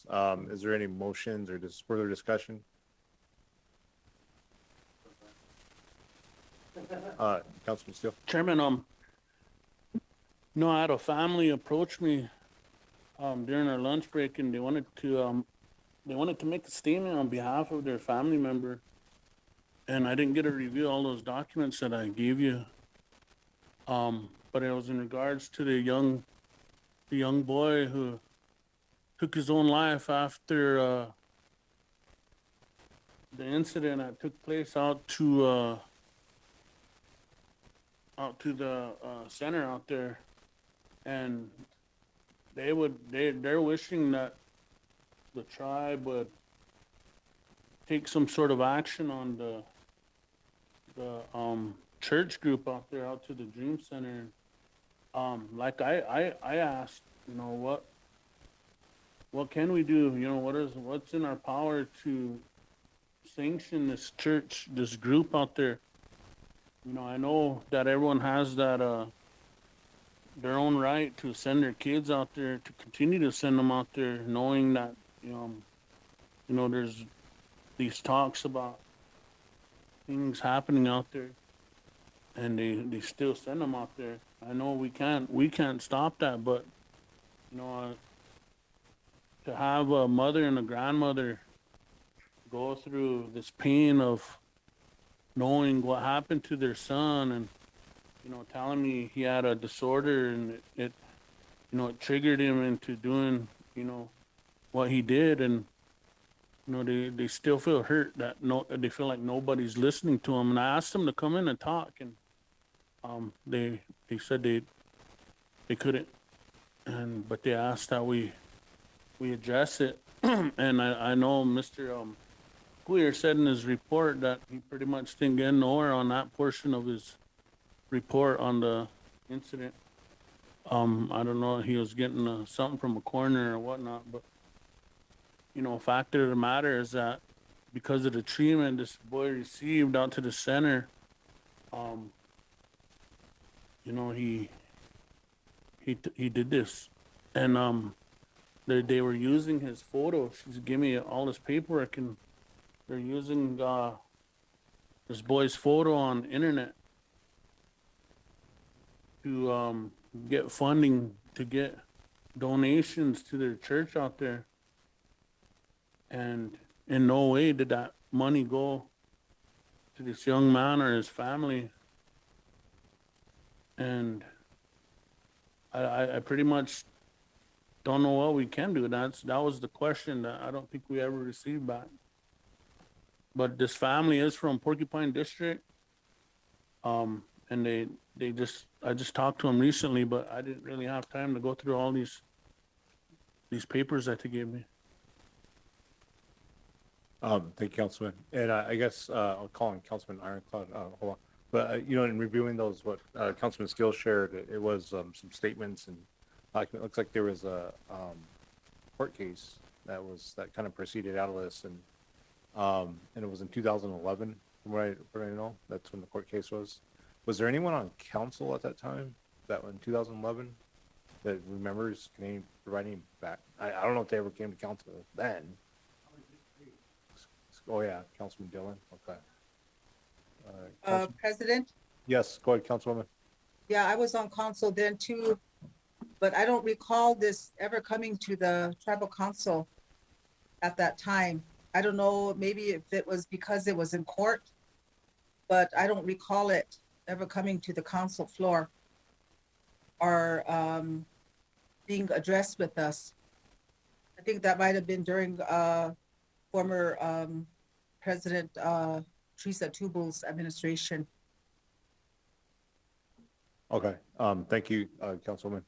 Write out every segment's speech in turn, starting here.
comments. Is there any motions or just further discussion? Councilman Steele. Chairman, no, I had a family approach me during our lunch break, and they wanted to make a statement on behalf of their family member, and I didn't get to review all those documents that I gave you. But it was in regards to the young boy who took his own life after the incident that took place out to the center out there, and they're wishing that the tribe would take some sort of action on the church group out there, out to the Dream Center. Like I asked, what can we do? What's in our power to sanction this church, this group out there? I know that everyone has that their own right to send their kids out there, to continue to send them out there, knowing that there's these talks about things happening out there, and they still send them out there. I know we can't stop that, but to have a mother and a grandmother go through this pain of knowing what happened to their son, and telling me he had a disorder, and it triggered him into doing what he did, and they still feel hurt, that they feel like nobody's listening to them. And I asked them to come in and talk, and they said they couldn't, but they asked that we address it. And I know Mr. Clear said in his report that he pretty much didn't get nowhere on that portion of his report on the incident. I don't know if he was getting something from a coroner or whatnot, but fact of the matter is that because of the treatment this boy received out to the center, he did this, and they were using his photo. She's giving me all this paperwork, and they're using this boy's photo on the internet to get funding, to get donations to their church out there. And in no way did that money go to this young man or his family. And I pretty much don't know what we can do. That was the question that I don't think we ever received back. But this family is from Porcupine District, and I just talked to them recently, but I didn't really have time to go through all these papers that they gave me. Thank you, Councilman. And I guess I'll call on Councilman Ironclad. Hold on. But, in reviewing those, what Councilman Steele shared, it was some statements, and it looks like there was a court case that kind of proceeded out of this, and it was in 2011, from what I know. That's when the court case was. Was there anyone on council at that time, that in 2011, that remembers? Can they provide any back? I don't know if they ever came to council then. Oh yeah, Councilman Dillon. Okay. President? Yes, go ahead, Councilwoman. Yeah, I was on council then too, but I don't recall this ever coming to the tribal council at that time. I don't know, maybe if it was because it was in court, but I don't recall it ever coming to the council floor or being addressed with us. I think that might have been during former President Teresa Tubal's administration. Okay. Thank you, Councilwoman.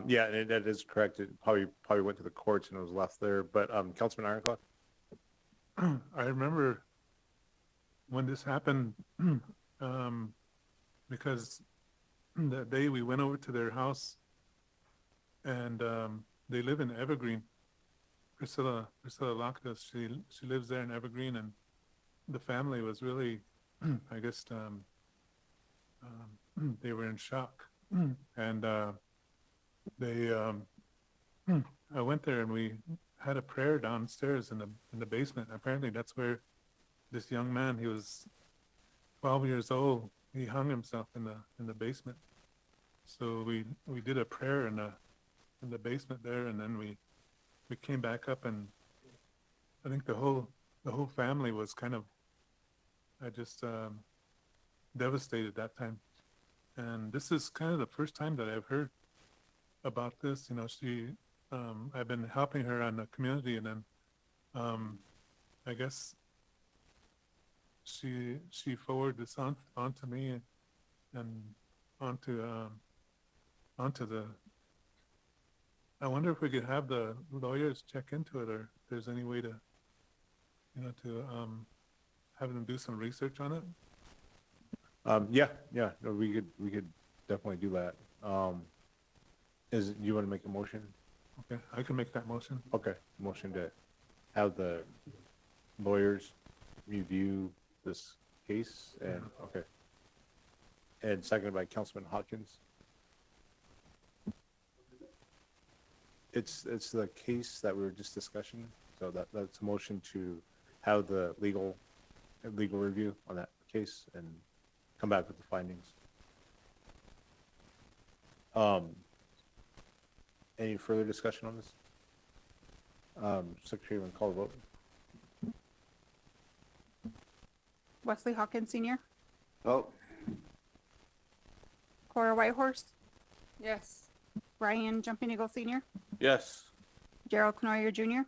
Yeah, and that is correct. It probably went to the courts and it was left there. But Councilman Ironclad. I remember when this happened, because that day we went over to their house, and they live in Evergreen. Priscilla Lactus, she lives there in Evergreen, and the family was really, I guess, they were in shock, and I went there and we had a prayer downstairs in the basement. Apparently, that's where this young man, he was 12 years old. He hung himself in the basement. So we did a prayer in the basement there, and then we came back up, and I think the whole family was kind of just devastated that time. And this is kind of the first time that I've heard about this. You know, I've been helping her on the community, and then I guess she forwarded this onto me and onto the. I wonder if we could have the lawyers check into it, or if there's any way to, have them do some research on it. Yeah, no, we could definitely do that. You want to make a motion? Okay, I can make that motion. Okay, motion to have the lawyers review this case and, okay. And seconded by Councilman Hopkins. It's the case that we were just discussing, so that's a motion to have the legal review on that case and come back with the findings. Any further discussion on this? Secretary, want to call the vote? Wesley Hawkins Senior, Oh, Cora Whitehorse, Yes. Ryan Jumping Eagle Senior, Yes. Gerald Canoyer Jr.,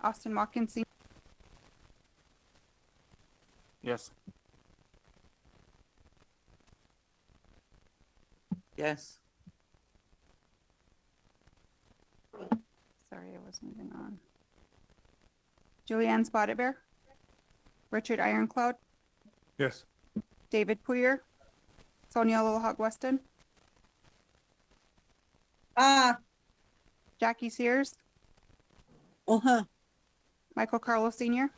Austin Watkins Senior, Yes. yes. sorry, I was moving on. Julianne Spotted Bear, Richard Ironcloud, Yes. David Poyer, Sonia Little Hawk Weston, Jackie Sears, Uh-huh. Michael Carlos Senior,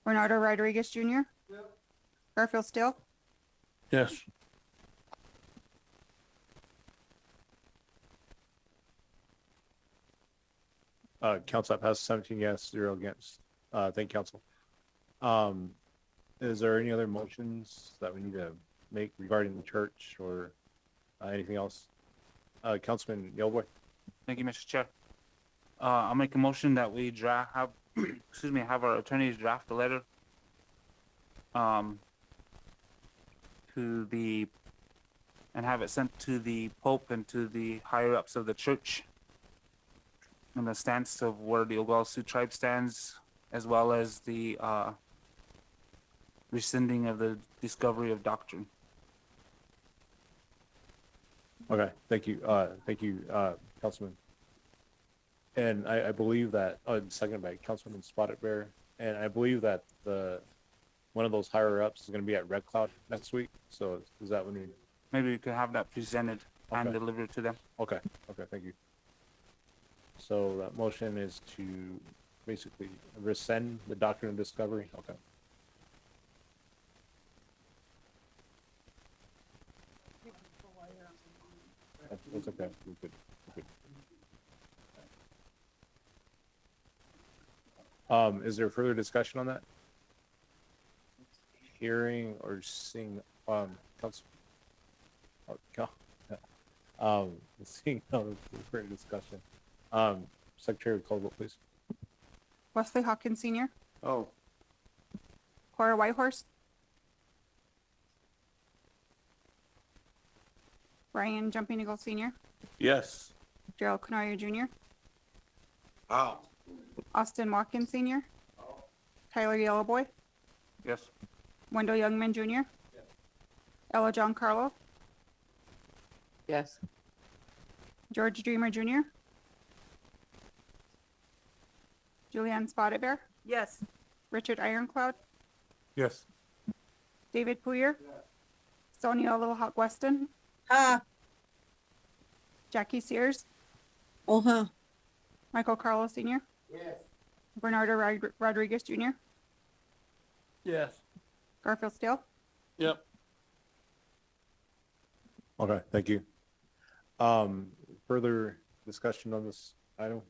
Bernardo Rodriguez Jr., Garfield Still, Yes. Council, that passes 17 yes, 0 against. Thank you, council. Is there any other motions that we need to make regarding the church or anything else? Councilman Yellowboy? Thank you, Mr. Chair. I'll make a motion that we have our attorneys draft a letter and have it sent to the Pope and to the higher ups of the church and the stance of where the Oglala Sioux tribe stands, as well as the rescinding of the discovery of doctrine. Okay, thank you, Councilman. And I believe that, second by Councilman Spotted Bear, and I believe that one of those higher ups is gonna be at Red Cloud next week, so is that when we, Maybe we could have that presented and Okay. delivered to them. okay, thank you. So that motion is to basically rescind the doctrine of discovery, okay. That's okay, we could. Is there further discussion on that? Hearing or seeing, council? Seeing no further discussion. Secretary, call the vote, please. Wesley Hawkins Senior, Oh, Cora Whitehorse, Ryan Jumping Eagle Senior, Yes. Gerald Canoyer Jr., wow. Austin Watkins Senior, Tyler Yellowboy, Yes. Wendell Youngman Jr., Ella John Carlo, Yes. George Dreamer Jr., Julianne Spotted Bear, Yes. Richard Ironcloud, Yes. David Poyer, Sonia Little Hawk Weston, Jackie Sears, Uh-huh. Michael Carlos Senior, Bernardo Rodriguez Jr., Yes. Garfield Still, Yep. Okay, thank you. Further discussion on this, item?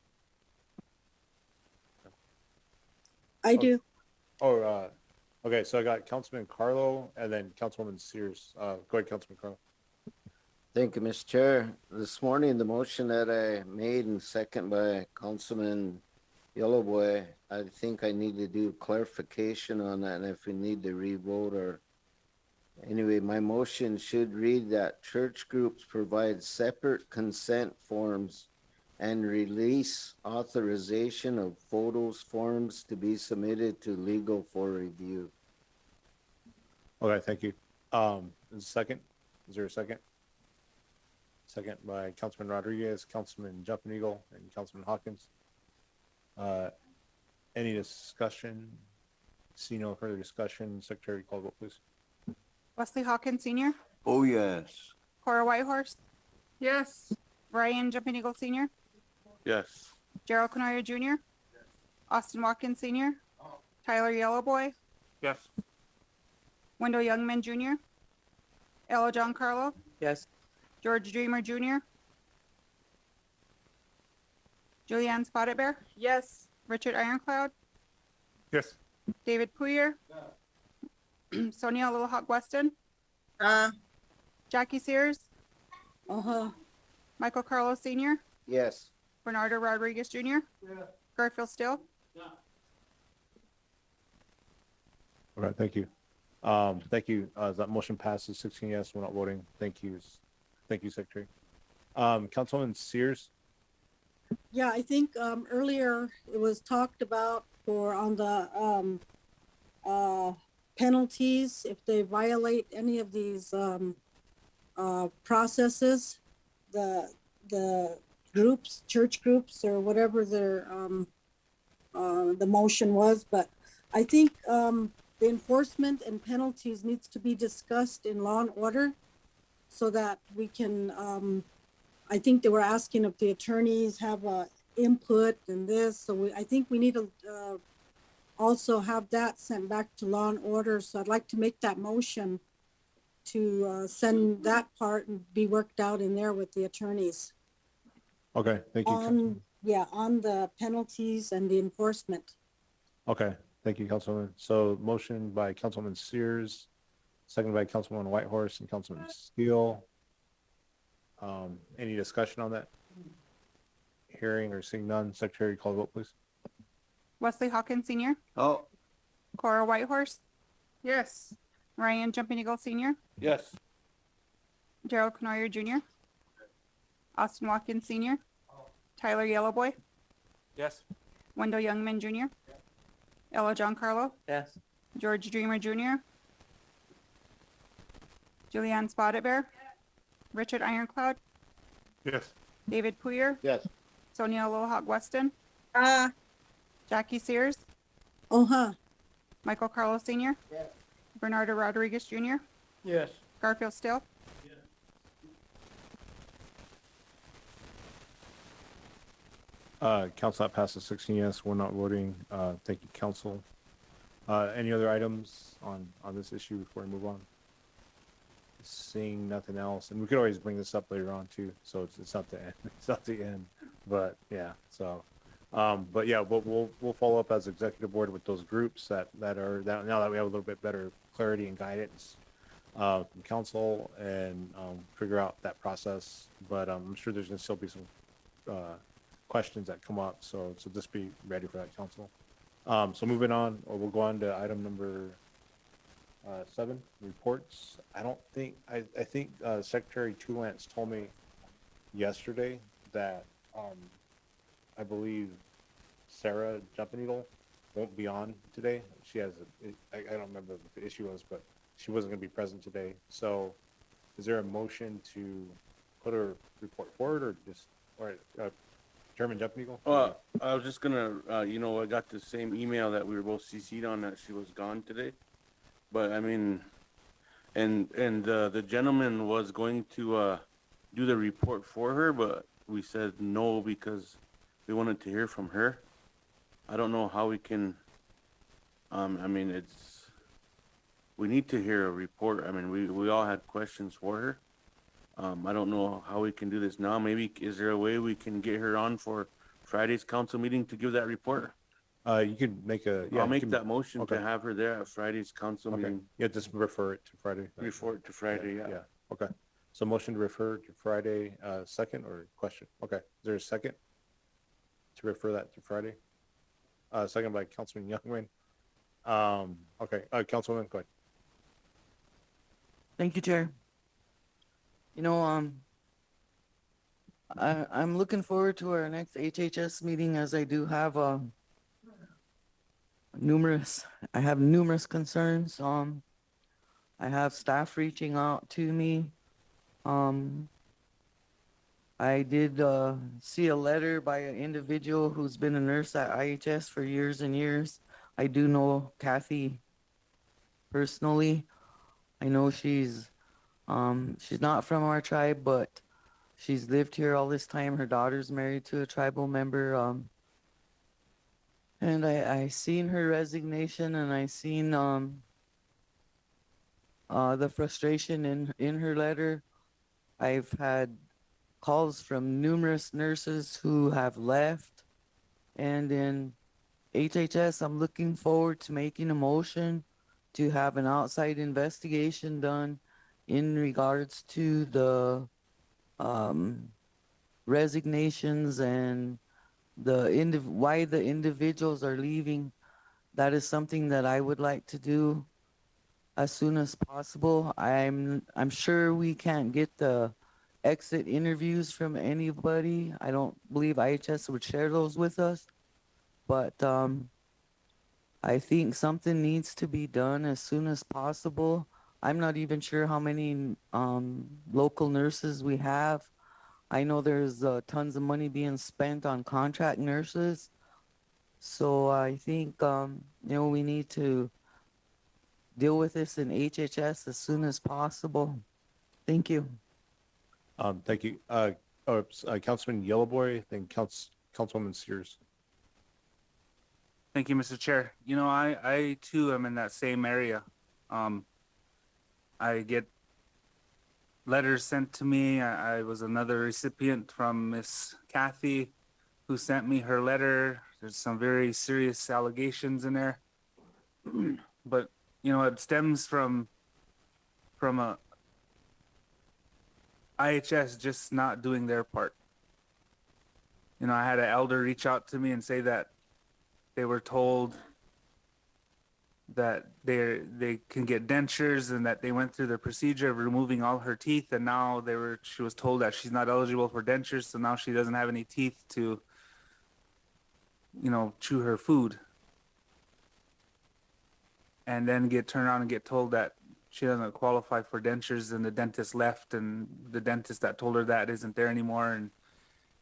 I Oh. do. Oh, okay, so I got Councilman Carlo and then Councilwoman Sears. Go ahead, Councilman Carlo. Thank you, Mr. Chair. This morning, the motion that I made and second by Councilman Yellowboy, I think I need to do clarification on that and if we need to re-vote or anyway, my motion should read that church groups provide separate consent forms and release authorization of photos forms to be submitted to legal for review. Okay, thank you. Is a second? Is there a second? Second by Councilman Rodriguez, Councilman Jumping Eagle, and Councilman Hawkins. Any discussion? See no further discussion. Secretary, call the vote, please. Wesley Hawkins Senior, Oh, yes. Cora Whitehorse, Yes. Ryan Jumping Eagle Senior, Yes. Gerald Canoyer Junior, Austin Watkins Senior, Tyler Yellowboy, Yes. Wendell Youngman Junior, Ella John Carlo, Yes. George Dreamer Junior, Julianne Spotted Bear, Yes. Richard Ironclad, Yes. David Poyer, Sonia Little Hawk Weston, Jackie Sears, Uh-huh. Michael Carlos Senior, Yes. Bernardo Rodriguez Junior, Garfield Still, Okay, thank you. Thank you. That motion passes 16 yes, we're not voting. Thank you. Thank you, Secretary. Councilwoman Sears. Yeah, I think earlier it was talked about for on the penalties if they violate any of these processes, the groups, church groups or whatever their the motion was, but I think the enforcement and penalties needs to be discussed in law and order so that we can I think they were asking if the attorneys have input in this, so I think we need to also have that sent back to law and order. So I'd like to make that motion to send that part and be worked out in there with the attorneys Okay, thank you. Councilwoman. on the penalties and the enforcement. Okay, thank you, Councilwoman. So motion by Councilwoman Sears, second by Councilwoman Whitehorse and Councilman Steele. Any discussion on that? Hearing or seeing none, Secretary, call the vote, please. Wesley Hawkins Senior, Oh, Cora Whitehorse, Yes. Ryan Jumping Eagle Senior, Yes. Gerald Canoyer Junior, Austin Watkins Senior, Tyler Yellowboy, Yes. Wendell Youngman Junior, Ella John Carlo, Yes. George Dreamer Junior, Julianne Spotted Bear, Richard Ironclad, Yes. David Poyer, Yes. Sonia Little Hawk Weston, Uh, Jackie Sears, Uh-huh. Michael Carlos Senior, Bernardo Rodriguez Junior, Yes. Garfield Still, Council, that passes 16 yes, we're not voting. Thank you, council. Any other items on this issue before we move on? Seeing nothing else, and we could always bring this up later on too, so it's not the end, it's not the end, but yeah, so. But yeah, we'll follow up as executive board with those groups that now that we have a little bit better clarity and guidance from council and figure out that process. But I'm sure there's gonna still be some questions that come up, so just be ready for that, council. So moving on, or we'll go on to item number 7, reports. I think Secretary Tulance told me yesterday that I believe Sarah Jumping Eagle won't be on today. She has I don't remember what the issue was, but she wasn't going to be present today. So is there a motion to put her report forward or Chairman Jumping Eagle? I was just gonna, I got the same email that we were both CC'd on that she was gone today. But I mean, and the gentleman was going to do the report for her, but we said no because we wanted to hear from her. I don't know how we can, I mean, we need to hear a report. I mean, we all had questions for her. I don't know how we can do this now. Maybe is there a way we can get her on for Friday's council meeting to give that report? You can make a, yeah. I'll you make can- that motion to okay. have her there at Friday's council Okay, meeting. yeah, just refer it to Friday. Report to Friday, yeah. Yeah, okay. So motion to refer to Friday, second or question? Okay, is there a second? To refer that to Friday? Second by Councilman Youngman. Okay, Councilwoman, go ahead. Thank you, Chair. You know, I'm looking forward to our next HHS meeting as I do have, I have numerous concerns. I have staff reaching out to me. I did, see a letter by an individual who's been a nurse at IHS for years and years. I do know Kathy personally. I know she's not from our tribe, but she's lived here all this time. Her daughter's married to a tribal member. And I seen her resignation, and I seen the frustration in her letter. I've had calls from numerous nurses who have left, and in HHS, I'm looking forward to making a motion to have an outside investigation done in regards to the resignations and why the individuals are leaving. That is something that I would like to do as soon as possible. I'm sure we can't get the exit interviews from anybody. I don't believe IHS would share those with us, but I think something needs to be done as soon as possible. I'm not even sure how many local nurses we have. I know there's tons of money being spent on contract nurses. So I think, we need to deal with this in HHS as soon as possible. Thank you. Thank you. Councilman Yellowboy, then Councilwoman Sears. Thank you, Mr. Chair. You know, I too am in that same area. I get letters sent to me. I was another recipient from Miss Kathy, who sent me her letter. There's some very serious allegations in there. But, you know, it stems from a IHS just not doing their part. You know, I had an elder reach out to me and say that they were told that they can get dentures and that they went through the procedure of removing all her teeth, and now she was told that she's not eligible for dentures, so now she doesn't have any teeth to, you know, chew her food. And then turn around and get told that she doesn't qualify for dentures, and the dentist left, and the dentist that told her that isn't there anymore. And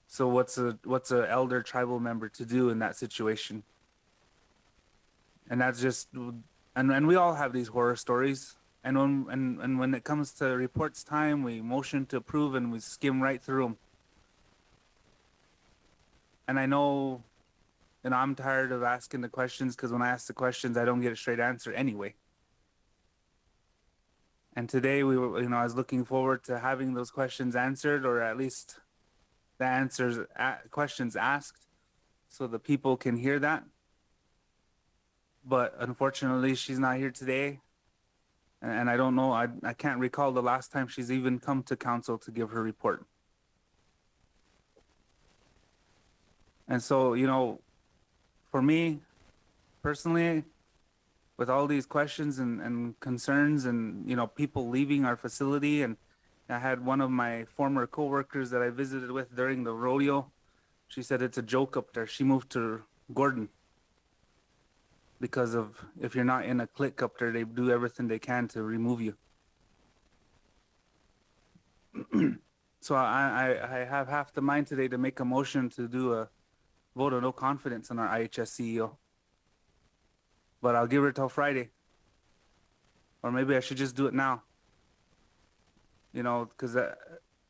so what's a elder tribal member to do in that situation? And that's just, and we all have these horror stories. And when it comes to reports time, we motion to approve and we skim right through them. And I know, and I'm tired of asking the questions, because when I ask the questions, I don't get a straight answer anyway. And today I was looking forward to having those questions answered, or at least the questions asked, so the people can hear that. But unfortunately, she's not here today. And I don't know, I can't recall the last time she's even come to council to give her report. And so, you know, for me personally, with all these questions and concerns and, you know, people leaving our facility, and I had one of my former coworkers that I visited with during the rodeo. She said it's a joke up there. She moved to Gordon because of, if you're not in a clique up there, they do everything they can to remove you. So I have half the mind today to make a motion to do a vote of no confidence on our IHS CEO. But I'll give her till Friday. Or maybe I should just do it now. You know, because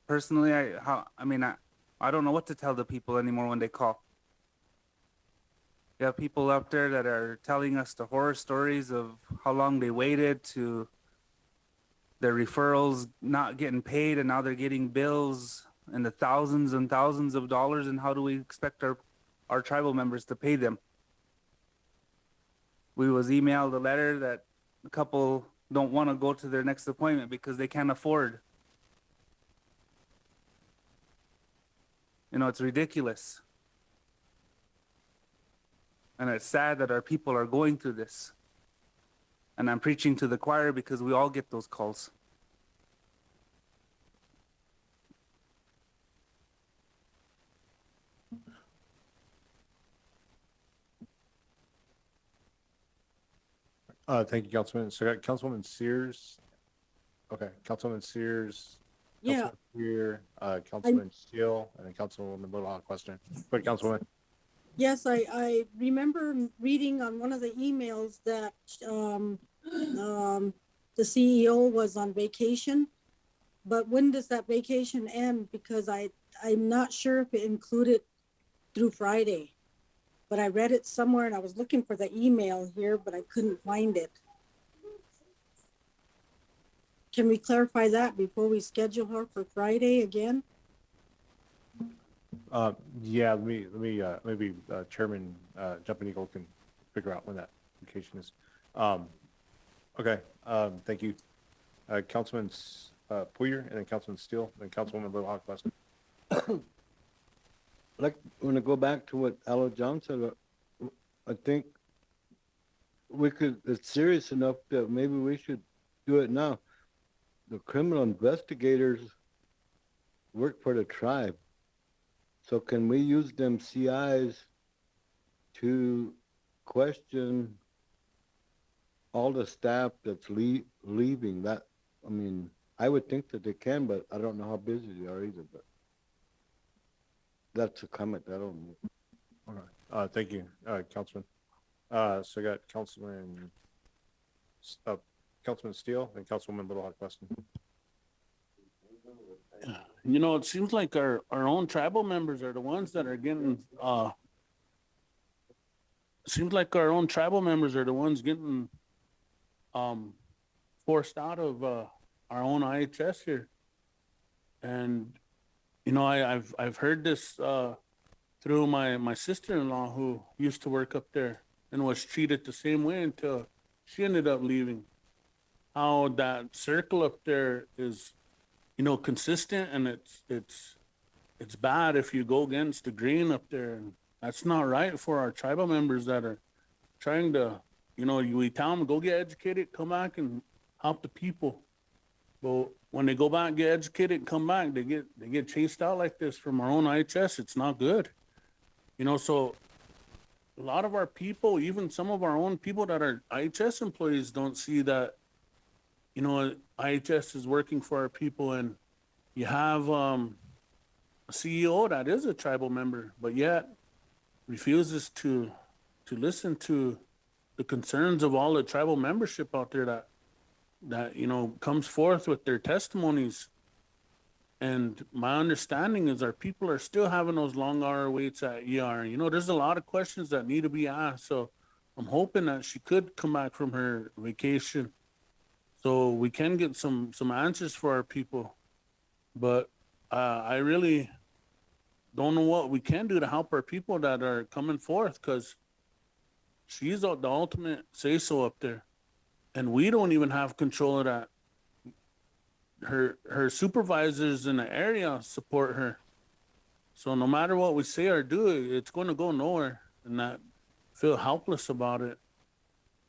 personally, I don't know what to tell the people anymore when they call. You have people up there that are telling us the horror stories of how long they waited to their referrals not getting paid, and now they're getting bills in the thousands and thousands of dollars. And how do we expect our our tribal members to pay them. We was emailed a letter that a couple don't want to go to their next appointment because they can't afford. You know, it's ridiculous. And it's sad that our people are going through this. And I'm preaching to the choir because we all get those calls. Thank you, Councilman. So I got Councilwoman Sears. Okay, Councilwoman Sears. Yeah, Councilman Weir, Councilman Steele, and then Councilwoman Little Hawk Western. But Councilwoman, yes, I remember reading on one of the emails that, the CEO was on vacation. But when does that vacation end? Because I'm not sure if it included through Friday. But I read it somewhere and I was looking for the email here, but I couldn't find it. Can we clarify that before we schedule her for Friday again? yeah, maybe Chairman Jumping Eagle can figure out when that vacation is. Okay, thank you. Councilman Poyer, and then Councilman Steele, and then Councilwoman Little Hawk Western. Like, when I go back to what Aloe John said, I think it's serious enough that maybe we should do it now. The criminal investigators work for the tribe. So can we use them CIs to question all the staff that's leaving? That, I mean, I would think that they can, but I don't know how busy they are either, but that's a comment. I don't know. Okay, thank you, Councilman. So I got Councilman Steele and Councilwoman Little Hawk Weston. You know, it seems like our own tribal members are the ones that are getting, seems like our own tribal members are the ones getting, forced out of, our own IHS here. And, you know, I've heard this, through my sister-in-law who used to work up there and was treated the same way until she ended up leaving. How that circle up there is, you know, consistent, and it's bad if you go against the grain up there, and that's not right for our tribal members that are trying to, you know, we tell them go get educated, come back and help the people. But when they go back and get educated and come back, they get chased out like this from our own IHS. It's not good, you know. So a lot of our people, even some of our own people that are IHS employees, don't see that, you know, IHS is working for our people. And you have a CEO that is a tribal member, but yet refuses to listen to the concerns of all the tribal membership out there that you know comes forth with their testimonies. And my understanding is our people are still having those long hour waits at ER. You know, there's a lot of questions that need to be asked. So I'm hoping that she could come back from her vacation so we can get some answers for our people. But I really don't know what we can do to help our people that are coming forth, because she's the ultimate say-so up there. And we don't even have control of that. Her supervisors in the area support her. So no matter what we say or do, it's going to go nowhere, and that feel helpless about it.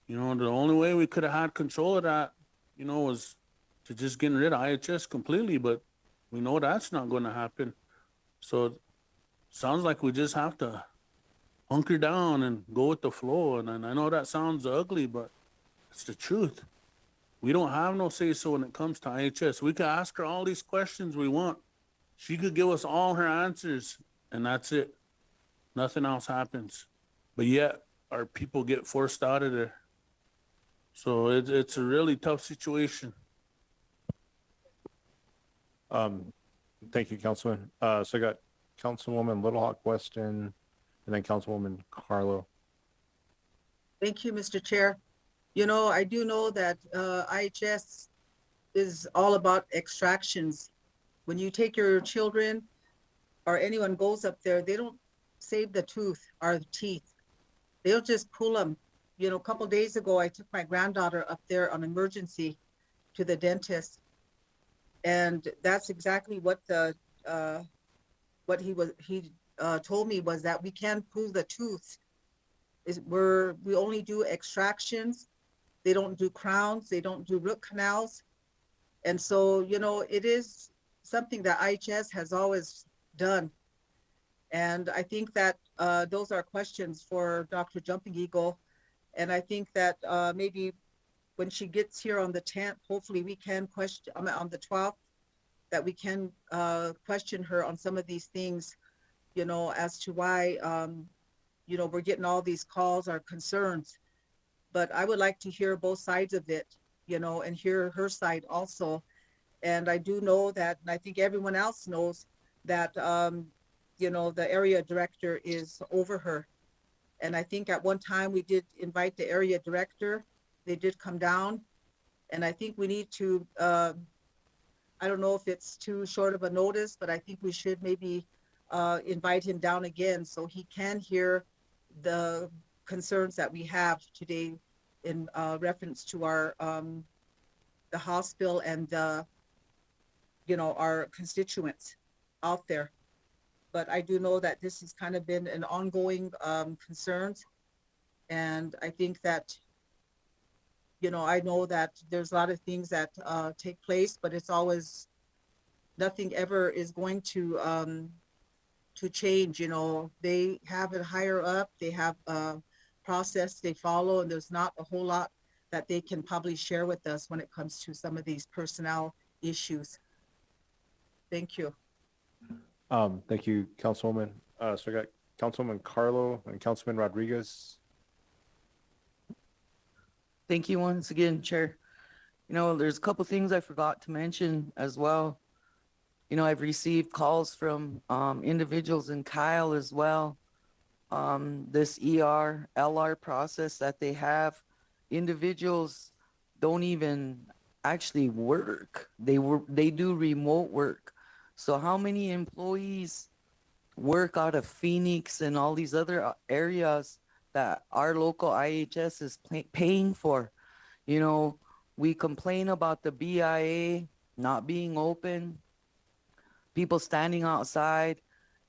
You know, the only way we could have had control of that, you know, was to just getting rid of IHS completely, but we know that's not going to happen. So it sounds like we just have to hunker down and go with the flow. And I know that sounds ugly, but it's the truth. We don't have no say-so when it comes to IHS. We could ask her all these questions we want. She could give us all her answers, and that's it. Nothing else happens. But yet, our people get forced out of there. So it's a really tough situation. Thank you, Councilman. So I got Councilwoman Little Hawk Weston, and then Councilwoman Carlo. Thank you, Mr. Chair. You know, I do know that IHS is all about extractions. When you take your children or anyone goes up there, they don't save the tooth, our teeth. They'll just pull them. You know, a couple days ago, I took my granddaughter up there on emergency to the dentist, and that's exactly what he told me was that we can't pull the tooth. We only do extractions. They don't do crowns. They don't do root canals. And so, you know, it is something that IHS has always done. And I think that those are questions for Dr. Jumping Eagle. And I think that maybe when she gets here on the 10th, hopefully we can question, on the 12th, that we can question her on some of these things, you know, as to why, you know, we're getting all these calls, our concerns. But I would like to hear both sides of it, you know, and hear her side also. And I do know that, and I think everyone else knows that, you know, the area director is over her. And I think at one time we did invite the area director. They did come down. And I think we need to, I don't know if it's too short of a notice, but I think we should maybe invite him down again so he can hear the concerns that we have today in reference to our the hospital and you know, our constituents out there. But I do know that this has kind of been an ongoing concerns, and I think that, you know, I know that there's a lot of things that take place, but it's always, nothing ever is going to change. You know, they have it higher up, they have a process they follow, and there's not a whole lot that they can probably share with us when it comes to some of these personnel issues. Thank you. Thank you, Councilwoman. So I got Councilwoman Carlo and Councilman Rodriguez. Thank you once again, Chair. You know, there's a couple things I forgot to mention as well. You know, I've received calls from individuals in Kyle as well. This LR process that they have, individuals don't even actually work. They do remote work. So how many employees work out of Phoenix and all these other areas that our local IHS is paying for? You know, we complain about the BIA not being open, people standing outside.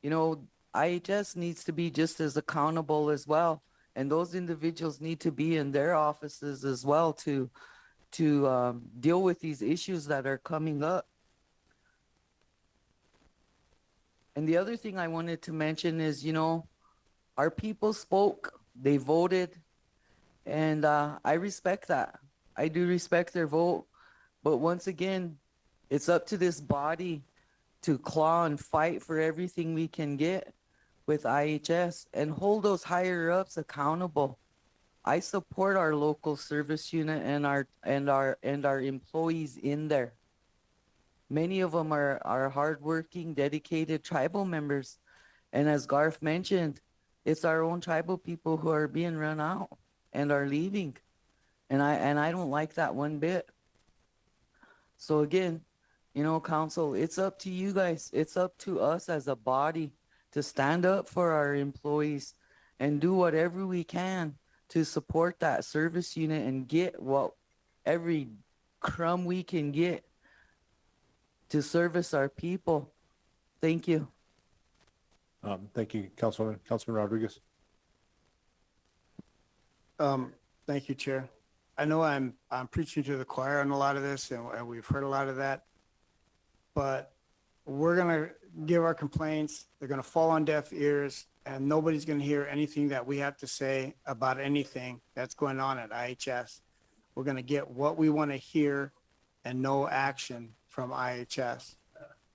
You know, IHS needs to be just as accountable as well. And those individuals need to be in their offices as well to deal with these issues that are coming up. And the other thing I wanted to mention is, you know, our people spoke, they voted, and I respect that. I do respect their vote. But once again, it's up to this body to claw and fight for everything we can get with IHS and hold those higher ups accountable. I support our local service unit and our employees in there. Many of them are hardworking, dedicated tribal members. And as Garth mentioned, it's our own tribal people who are being run out and are leaving. And I don't like that one bit. So again, you know, council, it's up to you guys. It's up to us as a body to stand up for our employees and do whatever we can to support that service unit and get every crumb we can get to service our people. Thank you. Thank you, Councilwoman. Councilman Rodriguez. Thank you, Chair. I know I'm preaching to the choir on a lot of this, and we've heard a lot of that, but we're gonna give our complaints. They're gonna fall on deaf ears, and nobody's gonna hear anything that we have to say about anything that's going on at IHS. We're gonna get what we want to hear and no action from IHS.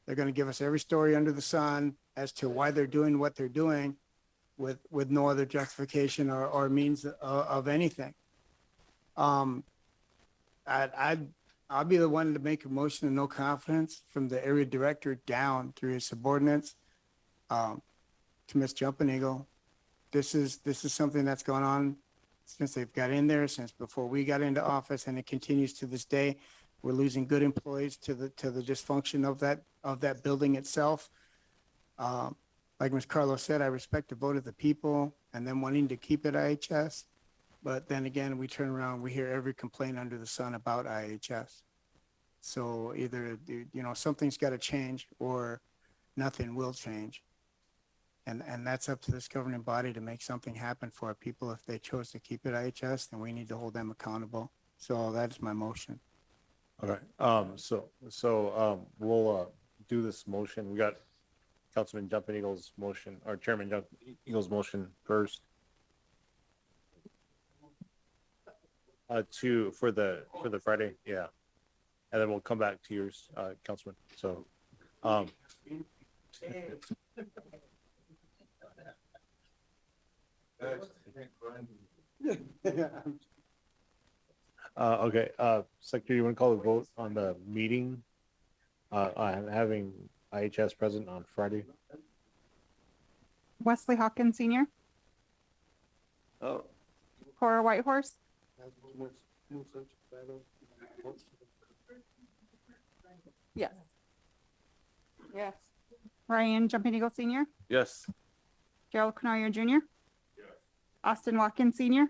They're gonna give us every story under the sun as to why they're doing what they're doing with no other justification or means of anything. I'll be the one to make a motion of no confidence from the area director down through his subordinates to Ms. Jumping Eagle. This is something that's gone on since they've got in there, since before we got into office, and it continues to this day. We're losing good employees to the dysfunction of that building itself. like Ms. Carlos said, I respect the vote of the people and them wanting to keep it IHS. But then again, we turn around, we hear every complaint under the sun about IHS. So either, something's got to change or nothing will change. And that's up to this governing body to make something happen for our people. If they chose to keep it IHS, then we need to hold them accountable. So that is my motion. Okay, we'll, do this motion. We got Councilman Jumping Eagles motion, or Chairman Jumping Eagles motion first. For the Friday, yeah. And then we'll come back to yours, Councilman. So, okay, Secretary, you want to call the vote on the meeting? On having IHS present on Friday? Wesley Hawkins Senior, Oh. Cora Whitehorse, yes. Yes. Ryan Jumping Eagle Senior, Yes. Gerald Canoyer Junior, Austin Watkins Senior,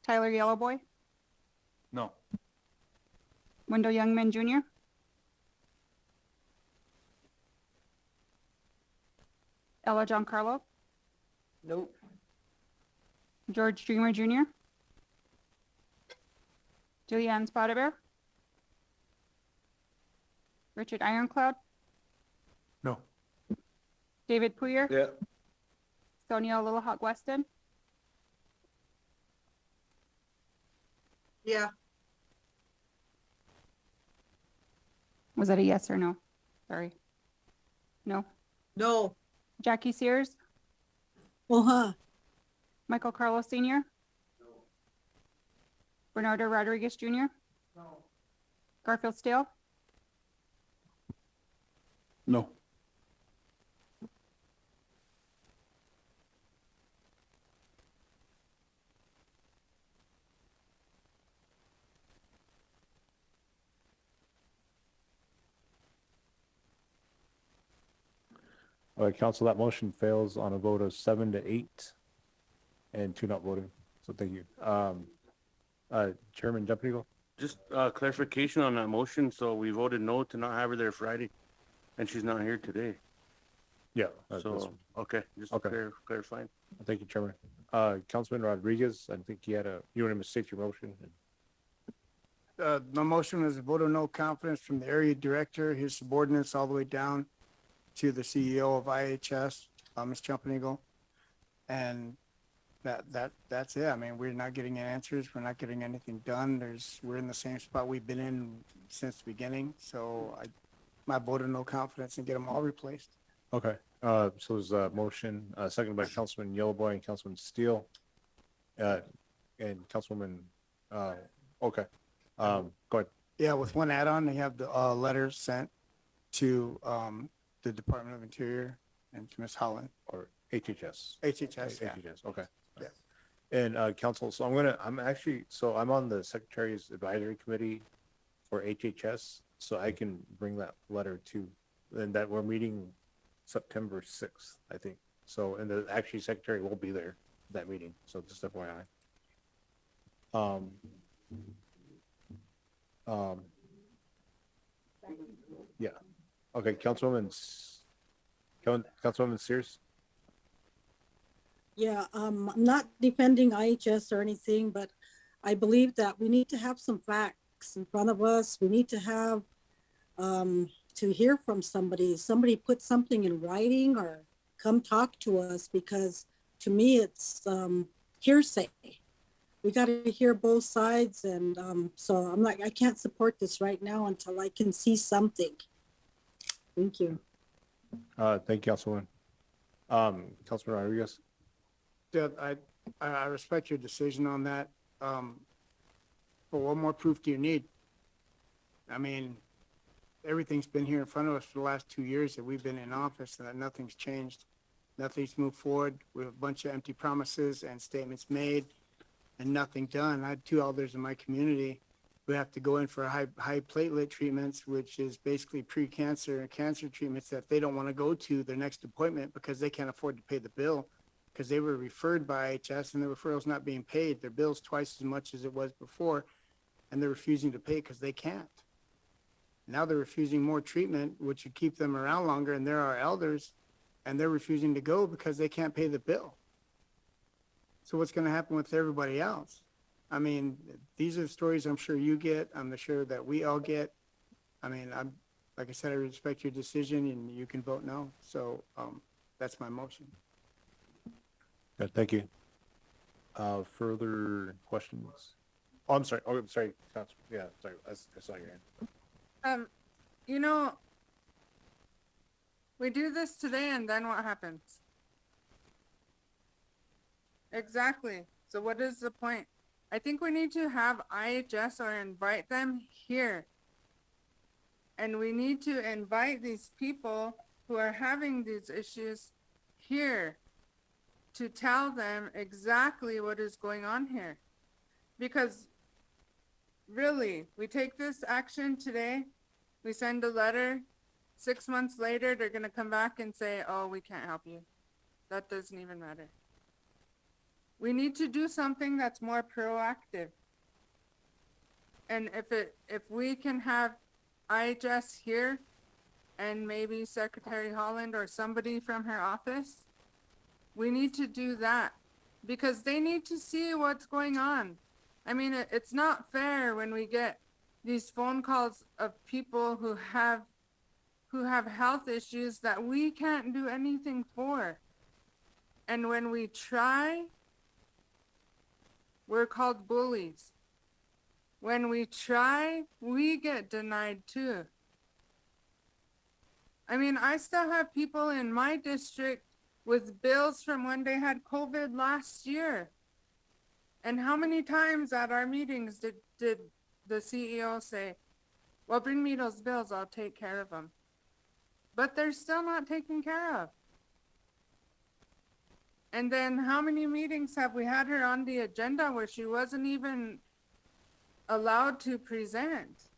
Tyler Yellowboy, No. Wendell Youngman Junior, Ella Giancarlo, Nope. George Dreamer Junior, Julianne Spotted Bear, Richard Ironclad, No. David Puyer, Yeah. Sonia Little Hawk Weston, Yeah, was that a yes or no? Sorry. No. no, Jackie Sears, Uh-huh. Michael Carlos Senior, Bernardo Rodriguez Junior, Garfield Stale, No. All right, council, that motion fails on a vote of 7-8 and 2 not voting. So thank you. Chairman Jumping Eagle? Just clarification on that motion. So we voted no to not have her there Friday, and she's not here today. Yeah. So, okay, just Okay. clarifying. Thank you, Chairman. Councilman Rodriguez, I think you wanted to state your motion. My motion is a vote of no confidence from the area director, his subordinates, all the way down to the CEO of IHS, Ms. Jumping Eagle. And that's it. I mean, we're not getting answers. We're not getting anything done. We're in the same spot we've been in since the beginning. So my vote of no confidence and get them all replaced. Okay, so there's a motion, seconded by Councilman Yellowboy and Councilman Steele. And Councilwoman, okay, go ahead. Yeah, with one add-on, they have the letters sent to the Department of Interior and to Ms. Holland. Or HHS. HHS, yeah. HHS, okay. Yeah. And council, so I'm on the Secretary's Advisory Committee for HHS, so I can bring that letter to, and that we're meeting September 6th, I think. So, and the actually Secretary will be there at that meeting, so just FYI. Yeah, okay, Councilwoman Sears? Yeah, I'm not defending IHS or anything, but I believe that we need to have some facts in front of us. We need to have, to hear from somebody put something in writing or come talk to us, because to me, it's hearsay. We got to hear both sides. And so I'm like, I can't support this right now until I can see something. Thank you. Thank you, Councilwoman. Councilman Rodriguez? Yeah, I respect your decision on that. But what more proof do you need? I mean, everything's been here in front of us for the last 2 years that we've been in office, and that nothing's changed. Nothing's moved forward. We have a bunch of empty promises and statements made and nothing done. I had 2 elders in my community who have to go in for high platelet treatments, which is basically pre-cancer and cancer treatments that they don't want to go to their next appointment because they can't afford to pay the bill because they were referred by IHS and the referral's not being paid. Their bill's twice as much as it was before, and they're refusing to pay because they can't. Now they're refusing more treatment, which would keep them around longer, and they're our elders, and they're refusing to go because they can't pay the bill. So what's going to happen with everybody else? I mean, these are stories I'm sure you get. I'm sure that we all get. I mean, like I said, I respect your decision, and you can vote no. So that's my motion. Good, thank you. Further questions? Oh, I'm sorry. Oh, I'm sorry. Yeah, sorry. I saw your hand. You know, we do this today and then what happens? Exactly. So what is the point? I think we need to have IHS or invite them here. And we need to invite these people who are having these issues here to tell them exactly what is going on here. Because really, we take this action today, we send a letter, 6 months later, they're gonna come back and say, oh, we can't help you. That doesn't even matter. We need to do something that's more proactive. And if we can have IHS here and maybe Secretary Holland or somebody from her office, we need to do that because they need to see what's going on. I mean, it's not fair when we get these phone calls of people who have health issues that we can't do anything for. And when we try, we're called bullies. When we try, we get denied too. I mean, I still have people in my district with bills from when they had COVID last year. And how many times at our meetings did the CEO say, well, bring me those bills, I'll take care of them. But they're still not taken care of. And then how many meetings have we had her on the agenda where she wasn't even allowed to present?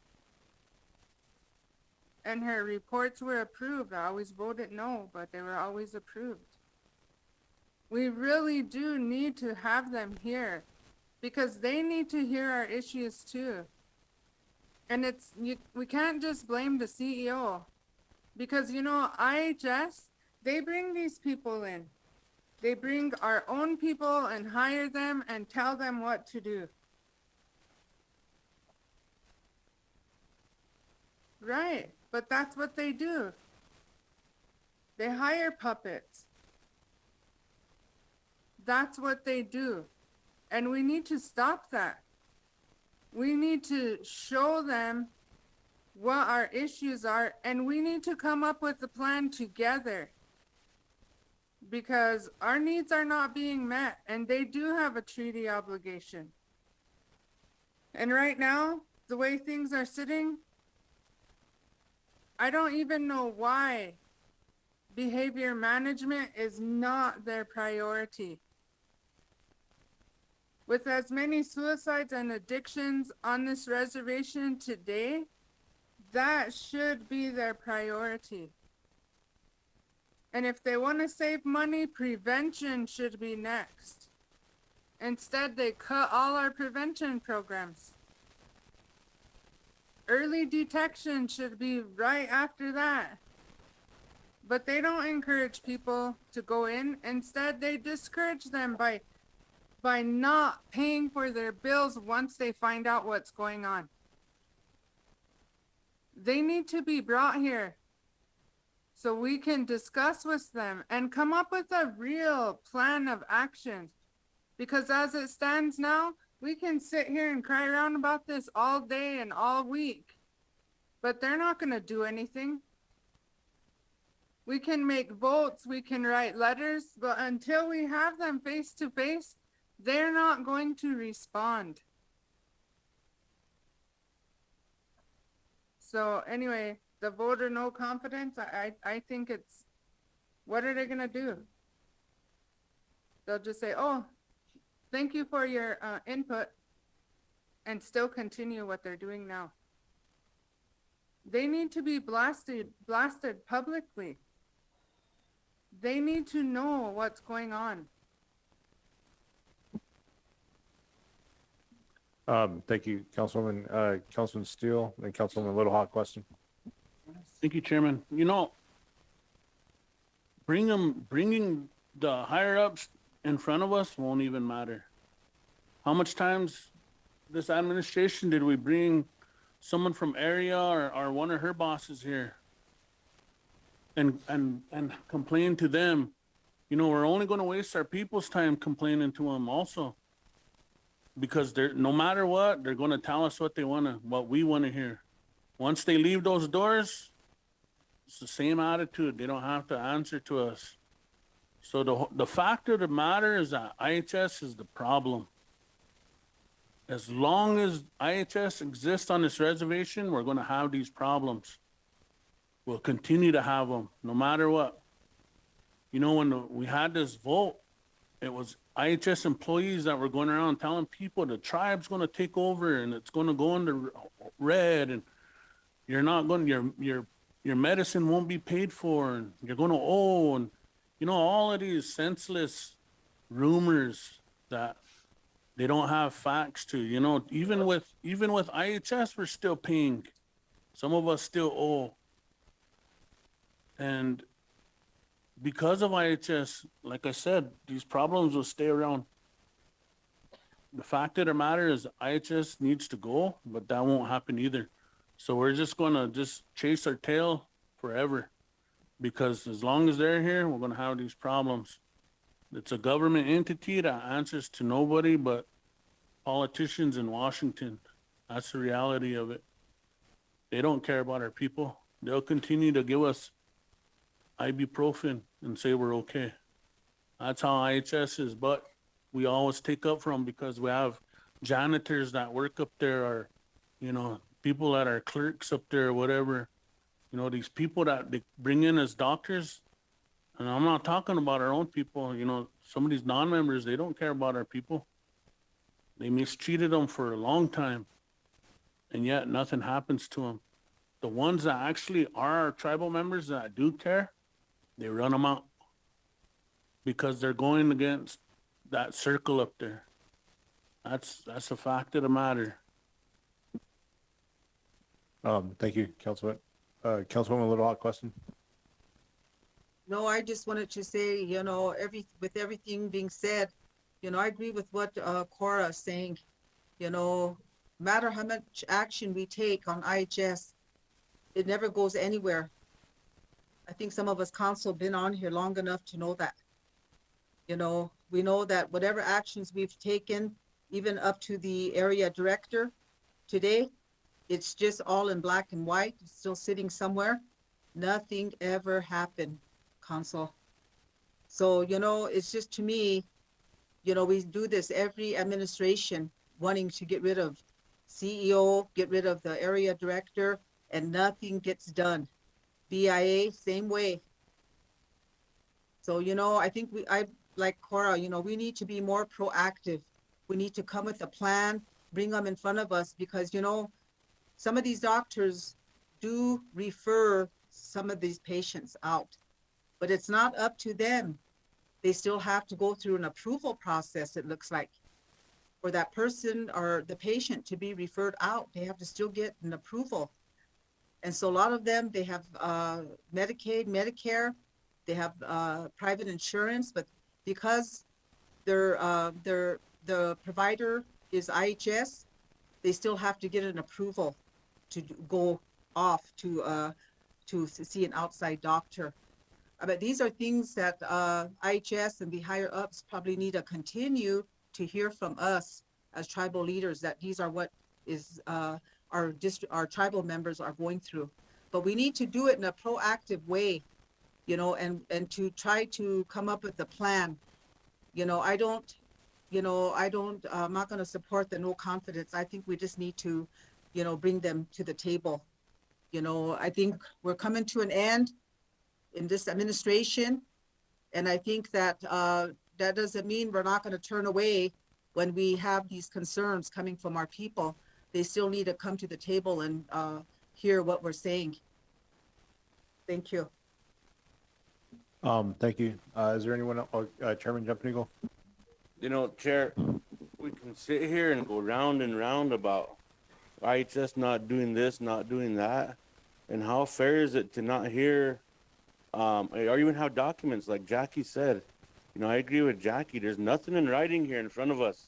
And her reports were approved. I always voted no, but they were always approved. We really do need to have them here because they need to hear our issues too. And we can't just blame the CEO because, you know, IHS, they bring these people in. They bring our own people and hire them and tell them what to do. Right, but that's what they do. They hire puppets. That's what they do. And we need to stop that. We need to show them what our issues are, and we need to come up with a plan together. Because our needs are not being met, and they do have a treaty obligation. And right now, the way things are sitting, I don't even know why behavior management is not their priority. With as many suicides and addictions on this reservation today, that should be their priority. And if they want to save money, prevention should be next. Instead, they cut all our prevention programs. Early detection should be right after that. But they don't encourage people to go in. Instead, they discourage them by not paying for their bills once they find out what's going on. They need to be brought here so we can discuss with them and come up with a real plan of action. Because as it stands now, we can sit here and cry around about this all day and all week, but they're not going to do anything. We can make votes, we can write letters, but until we have them face to face, they're not going to respond. So anyway, the vote or no confidence, I think it's, what are they gonna do? They'll just say, oh, thank you for your input. and still continue what they're doing now. They need to be blasted publicly. They need to know what's going on. Thank you, Councilwoman, Councilman Steele, and Councilwoman Little Hawk question. Thank you, Chairman. You know, bringing the higher ups in front of us won't even matter. How much times this administration did we bring someone from area or one of her bosses here and complain to them? You know, we're only going to waste our people's time complaining to them also, because they're, no matter what, they're going to tell us what we want to hear. Once they leave those doors, it's the same attitude. They don't have to answer to us. So the fact of the matter is that IHS is the problem. As long as IHS exists on this reservation, we're going to have these problems. We'll continue to have them, no matter what. You know, when we had this vote, it was IHS employees that were going around telling people the tribe's going to take over and it's going to go into red, and you're not going, your medicine won't be paid for, and you're going to owe, and you know, all of these senseless rumors that they don't have facts to. You know, even with IHS, we're still paying. Some of us still owe. And because of IHS, like I said, these problems will stay around. The fact of the matter is IHS needs to go, but that won't happen either. So we're just going to just chase our tail forever, because as long as they're here, we're going to have these problems. It's a government entity that answers to nobody but politicians in Washington. That's the reality of it. They don't care about our people. They'll continue to give us ibuprofen and say we're okay. That's how IHS is, but we always take up from, because we have janitors that work up there, or, you know, people that are clerks up there or whatever. You know, these people that they bring in as doctors, and I'm not talking about our own people, you know, some of these non-members, they don't care about our people. They mistreated them for a long time, and yet nothing happens to them. The ones that actually are our tribal members that do care, they run them out, because they're going against that circle up there. That's a fact of the matter. Thank you, Councilman. Councilwoman Little Hawk question. No, I just wanted to say, you know, with everything being said, you know, I agree with what Cora is saying. You know, no matter how much action we take on IHS, it never goes anywhere. I think some of us council been on here long enough to know that. You know, we know that whatever actions we've taken, even up to the area director today, it's just all in black and white, it's still sitting somewhere. Nothing ever happened, council. So, you know, it's just, to me, you know, we do this every administration, wanting to get rid of CEO, get rid of the area director, and nothing gets done. BIA, same way. So, you know, I think I like Cora, you know, we need to be more proactive. We need to come with a plan, bring them in front of us, because, you know, some of these doctors do refer some of these patients out, but it's not up to them. They still have to go through an approval process, it looks like, for that person or the patient to be referred out. They have to still get an approval. And so a lot of them, they have Medicaid, Medicare, they have private insurance, but because the provider is IHS, they still have to get an approval to go off to see an outside doctor. But these are things that IHS and the higher ups probably need to continue to hear from us as tribal leaders, that these are what is our tribal members are going through. But we need to do it in a proactive way, you know, and to try to come up with a plan. You know, I'm not going to support the no confidence. I think we just need to, you know, bring them to the table. You know, I think we're coming to an end in this administration. And I think that that doesn't mean we're not going to turn away when we have these concerns coming from our people, they still need to come to the table and hear what we're saying. Thank you. Thank you. Is there anyone, Chairman Jumping Eagle? You know, Chair, we can sit here and go round and round about IHS not doing this, not doing that. And how fair is it to not hear, or even have documents like Jackie said? You know, I agree with Jackie. There's nothing in writing here in front of us.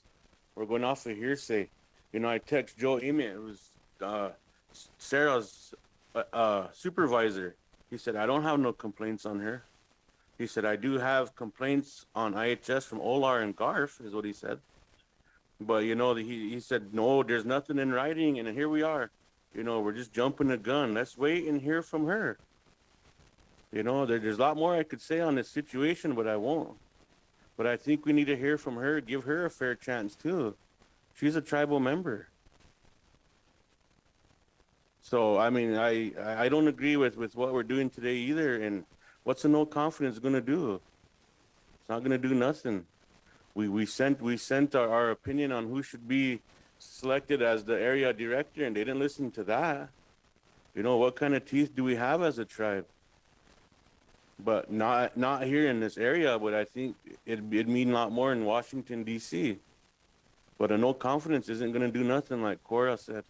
We're going off of hearsay. You know, I text Joe Amy, it was Sarah's supervisor. He said, I don't have no complaints on her. He said, I do have complaints on IHS from Olar and Garf, is what he said. But, you know, he said, no, there's nothing in writing. And here we are. You know, we're just jumping the gun. Let's wait and hear from her. You know, there's a lot more I could say on this situation, but I won't. But I think we need to hear from her, give her a fair chance too. She's a tribal member. So, I mean, I don't agree with what we're doing today either. And what's a no confidence going to do? It's not going to do nothing. We sent our opinion on who should be selected as the area director, and they didn't listen to that. You know, what kind of teeth do we have as a tribe? But not here in this area, but I think it'd mean a lot more in Washington, D.C. But a no confidence isn't going to do nothing, like Cora said.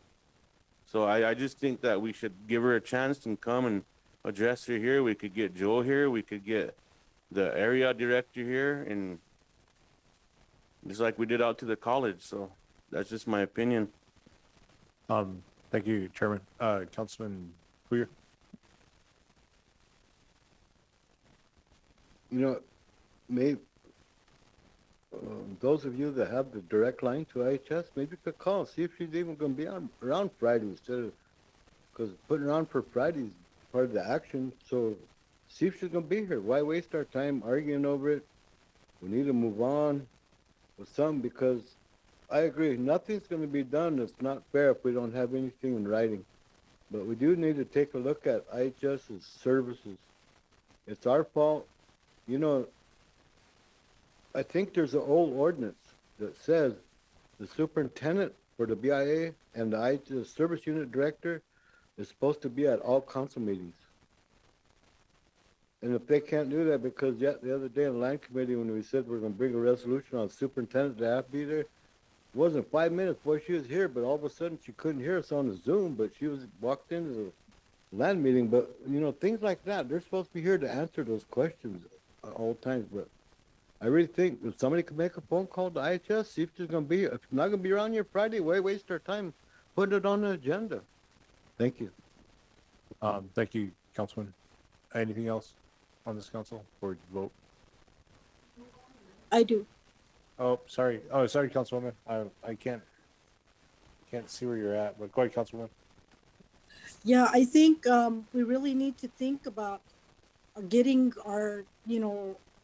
So I just think that we should give her a chance and come and address her here. We could get Joe here. We could get the area director here, and just like we did out to the college. So that's just my opinion. Thank you, Chairman. Councilman Puyer. You know, maybe those of you that have the direct line to IHS, maybe could call, see if she's even going to be around Friday instead of, because putting her on for Friday is part of the action. So see if she's going to be here. Why waste our time arguing over it? We need to move on with some, because I agree, nothing's going to be done that's not fair if we don't have anything in writing. But we do need to take a look at IHS's services. It's our fault. You know, I think there's an old ordinance that says the superintendent for the BIA and the IHS service unit director is supposed to be at all council meetings. And if they can't do that, because yet the other day in the land committee when we said we're going to bring a resolution on superintendent to have to be there, it wasn't 5 minutes, boy, she was here, but all of a sudden she couldn't hear us on the Zoom, but she was walked into the land meeting. But, you know, things like that, they're supposed to be here to answer those questions at all times. But I really think if somebody could make a phone call to IHS, see if she's going to be, if she's not going to be around here Friday, why waste our time putting it on the agenda? Thank you. Thank you, Councilman. Anything else on this council before we vote? I do. Oh, sorry. Oh, sorry, Councilwoman. I can't see where you're at, but go ahead, Councilwoman. Yeah, I think we really need to think about getting our,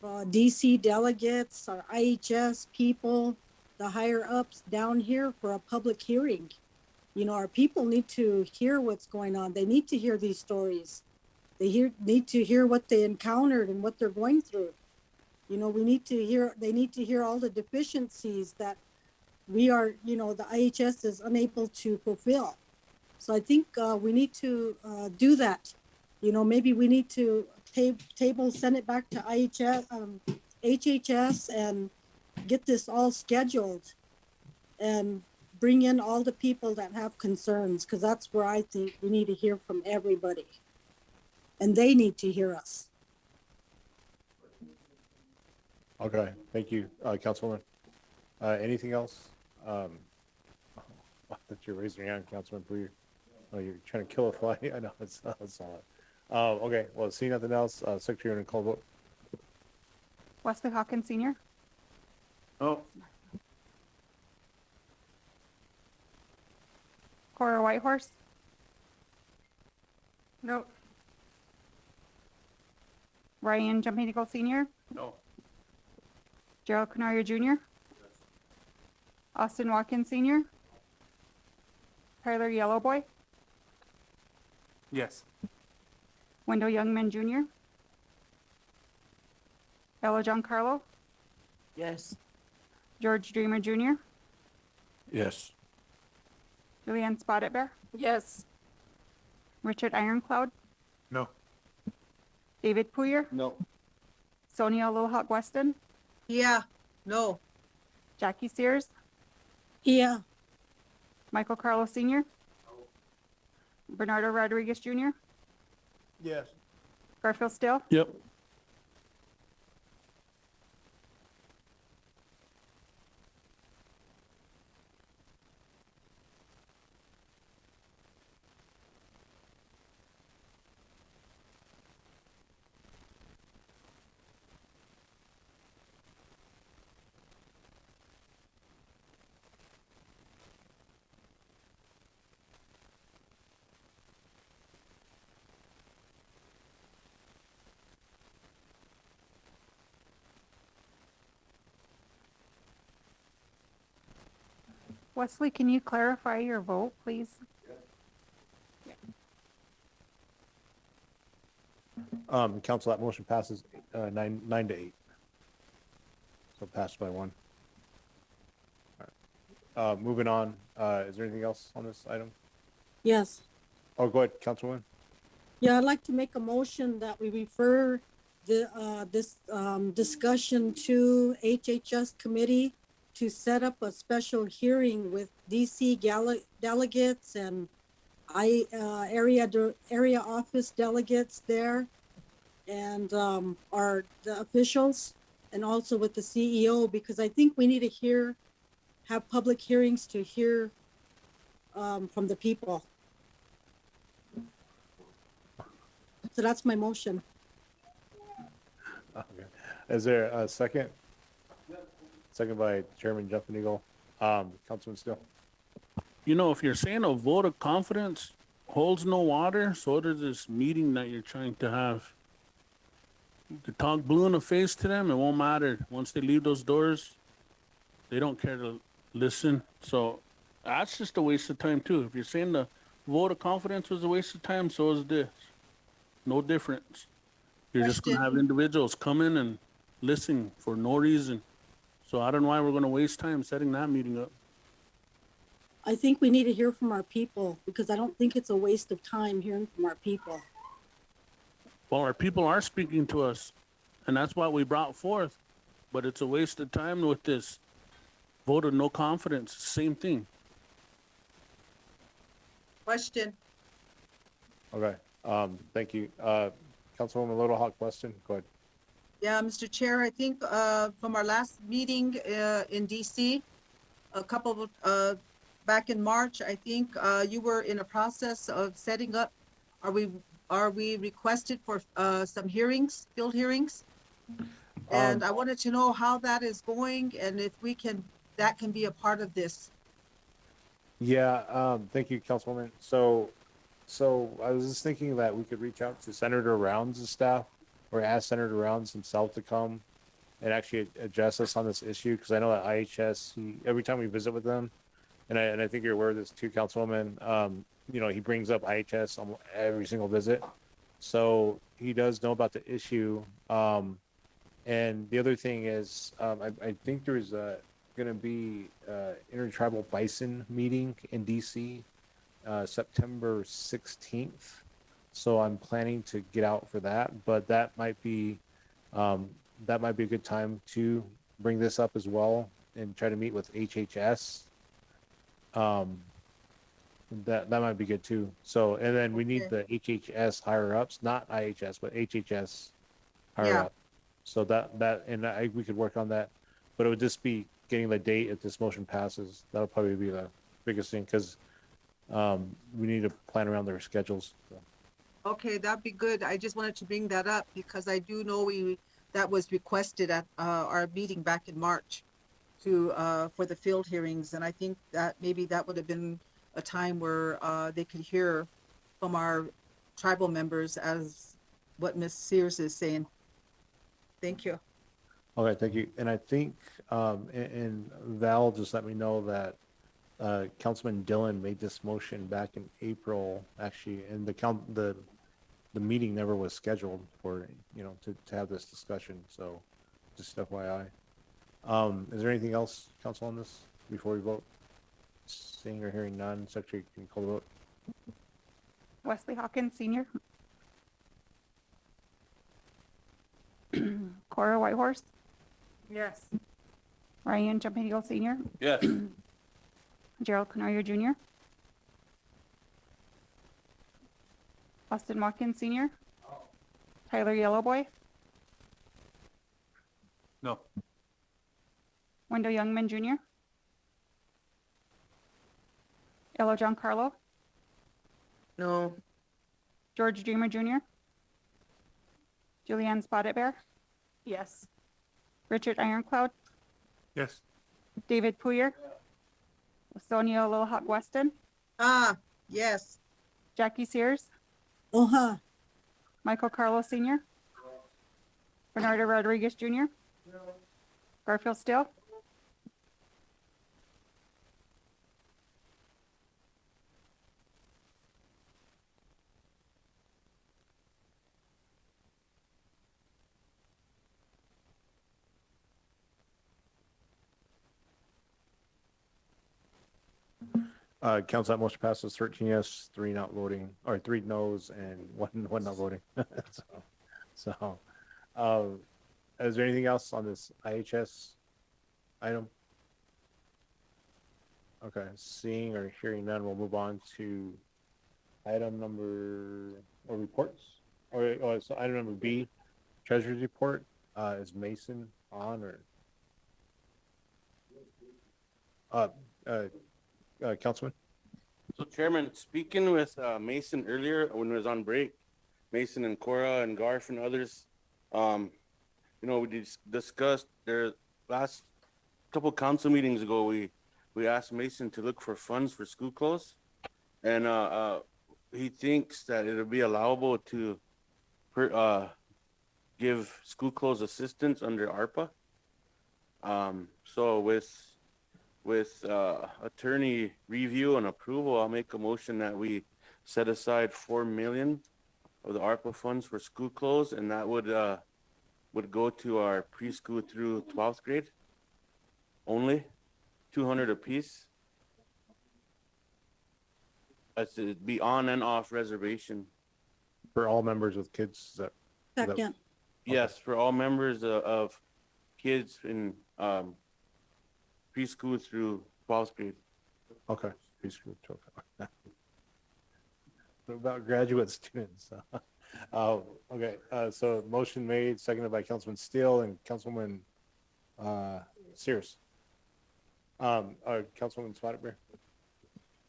DC delegates, our IHS people, the higher ups down here for a public hearing. You know, our people need to hear what's going on. They need to hear these stories. They need to hear what they encountered and what they're going through. You know, they need to hear all the deficiencies that we are, the IHS is unable to fulfill. So I think we need to do that. You know, maybe we need to send it back to HHS and get this all scheduled and bring in all the people that have concerns, because that's where I think we need to hear from everybody. And they need to hear us. Okay, thank you, Councilwoman. Anything else? I thought you were raising your hand, Councilman Puyer. Oh, you're trying to kill a fly? I know, it's not. Okay, well, seeing nothing else, Secretary, going to call vote. Wesley Hawkins Sr., Oh, Cora Whitehorse, No. Ryan Jumping Eagle Sr., no. Gerald Canario Jr., Austin Watkins Sr., Tyler Yellowboy, Yes. Wendell Youngman Jr., Ella Giancarlo, Yes. George Dreamer Jr., Yes. Julianne Spotted Bear, Yes. Richard Ironclad, No. David Poyer, No. Sonia Lohawk Weston, Yeah, no, Jackie Sears, Yeah, Michael Carlos Sr., Bernardo Rodriguez Jr., Yes. Garfield Still, Yep. Wesley, can you clarify your vote, please? Council, that motion passes, 9 to 8. So passed by 1. All right. Moving on, is there anything else on this item? yes. Oh, go ahead, Councilwoman. Yeah, I'd like to make a motion that we refer this discussion to HHS committee to set up a special hearing with DC delegates and area office delegates there, and the officials, and also with the CEO, because I think we need to have public hearings to hear from the people. So that's my motion. Okay. Is there a second? Second by Chairman Jumping Eagle. Councilman Still. You know, if you're saying a vote of confidence holds no water, so does this meeting that you're trying to have. You could talk blue in the face to them, it won't matter. Once they leave those doors, they don't care to listen. So that's just a waste of time too. If you're saying the vote of confidence was a waste of time, so is this. No difference. You're just gonna Question. have individuals come in and listen for no reason. So I don't know why we're gonna waste time setting that meeting up. I think we need to hear from our people, because I don't think it's a waste of time hearing from our people. Well, our people are speaking to us, and that's what we brought forth. But it's a waste of time with this vote of no confidence. Same thing. question. Okay, thank you. Councilwoman Little Hawk Weston, go ahead. Yeah, Mr. Chair, I think from our last meeting in DC, a couple back in March, I think you were in a process of setting up. Are we requested for some hearings, field hearings? And I wanted to know how that is going and if that can be a part of this. Yeah, thank you, Councilwoman. So I was just thinking that we could reach out to Senator Rounds' staff or ask Senator Rounds himself to come and actually address us on this issue, because I know that IHS, every time we visit with them, and I think you're aware of this too, Councilwoman, you know, he brings up IHS on every single visit. So he does know about the issue. And the other thing is, I think there's going to be intertribal bison meeting in DC September 16th. So I'm planning to get out for that, but that might be a good time to bring this up as well and try to meet with HHS. That might be good too. So, and then we need the HHS higher ups, not IHS, but HHS higher up. So we could work on that, but it would just be getting the date if this motion passes. That'll probably be the biggest thing, because we need to plan around their schedules. So. Okay, that'd be good. I just wanted to bring that up because I do know that was requested at our meeting back in March for the field hearings, and I think that maybe that would have been a time where they could hear from our tribal members as what Ms. Sears is saying. Thank you. Okay, thank you. And I think, and Val just let me know that Councilman Dillon made this motion back in April, actually, and the meeting never was scheduled for, to have this discussion. So just FYI. Is there anything else, council, on this before we vote? Seeing or hearing none, Secretary, can you call the vote? Wesley Hawkins Senior. Cora Whitehorse, Yes. Ryan Jumping Eagle Senior, Yes. Gerald Canoyer Junior, Austin Watkins Senior, Tyler Yellowboy, No. Wendell Youngman Junior, Elo Giancarlo, No. George Dreamer Junior, Julianne Spotted Bear, Yes. Richard Ironcloud, Yes. David Poyer, Sonia Little Hawk Weston, Yes. Jackie Sears, Uh-huh. Michael Carlos Senior, Bernardo Rodriguez Junior, Garfield Still, Council, that motion passes 13 yes, 3 not voting, or 3 no's and one not voting. So, is there anything else on this IHS item? Okay, seeing or hearing none, we'll move on to item number, or reports, or so item number B, Treasurer's report. Is Mason on or? Councilman? So Chairman, speaking with Mason earlier when he was on break, Mason and Cora and Garf and others, we discussed their last couple council meetings ago, we asked Mason to look for funds for school clothes. And he thinks that it'll be allowable to give school clothes assistance under ARPA. So with attorney review and approval, I'll make a motion that we set aside 4 million of the ARPA funds for school clothes, and that would go to our preschool through 12th grade only, 200 apiece. That's it'd be on and off reservation. For all members with kids, is that? Second. Yes, for all members of kids in preschool through 12th grade. Okay. Preschool, okay. What about graduate students? Okay, so motion made, seconded by Councilman Steele and Councilwoman Sears. Councilwoman Spotted Bear.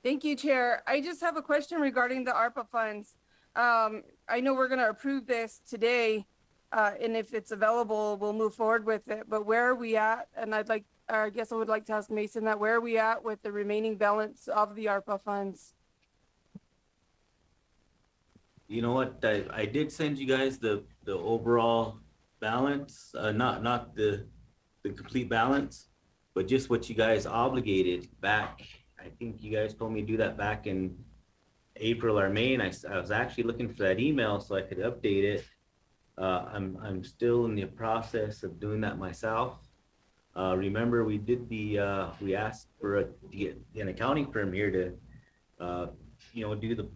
Thank you, Chair. I just have a question regarding the ARPA funds. I know we're gonna approve this today, and if it's available, we'll move forward with it, but where are we at? And I guess I would like to ask Mason that, where are we at with the remaining balance of the ARPA funds? You know what, I did send you guys the overall balance, not the complete balance, but just what you guys obligated back. I think you guys told me to do that back in April or May, and I was actually looking for that email so I could update it. I'm still in the process of doing that myself. Remember, we did we asked for to get an accounting firm here to, do the,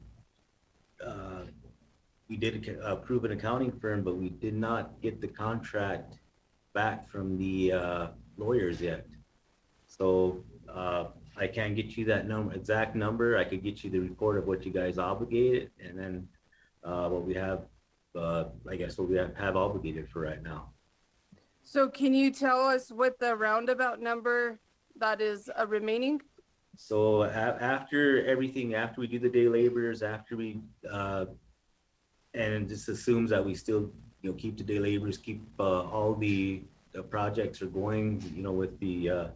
we did approve an accounting firm, but we did not get the contract back from the lawyers yet. So I can't get you that exact number. I could get you the report of what you guys obligated, and then what we have, I guess what we have obligated for right now. So can you tell us what the roundabout number that is remaining? So after everything, after we do the day laborers, after we, and it just assumes that we still, keep the day laborers, keep all the projects are going, with the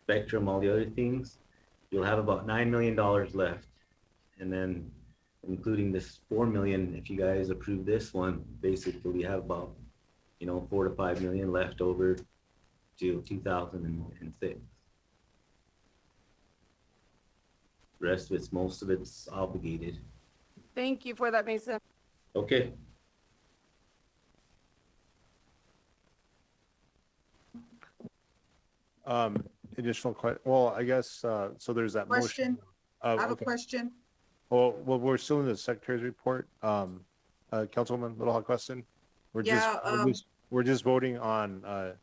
spectrum, all the other things, you'll have about $9 million left. And then including this 4 million, if you guys approve this one, basically we have about, 4 to 5 million left over to 2006. The rest of most of it's obligated. Thank you for that, Mason. Okay. Additional well, I guess, so there's that motion. Question, I have a Okay. question. Well, we're still in the secretary's report. Councilwoman Little Hawk Weston. Yeah, We're just voting on,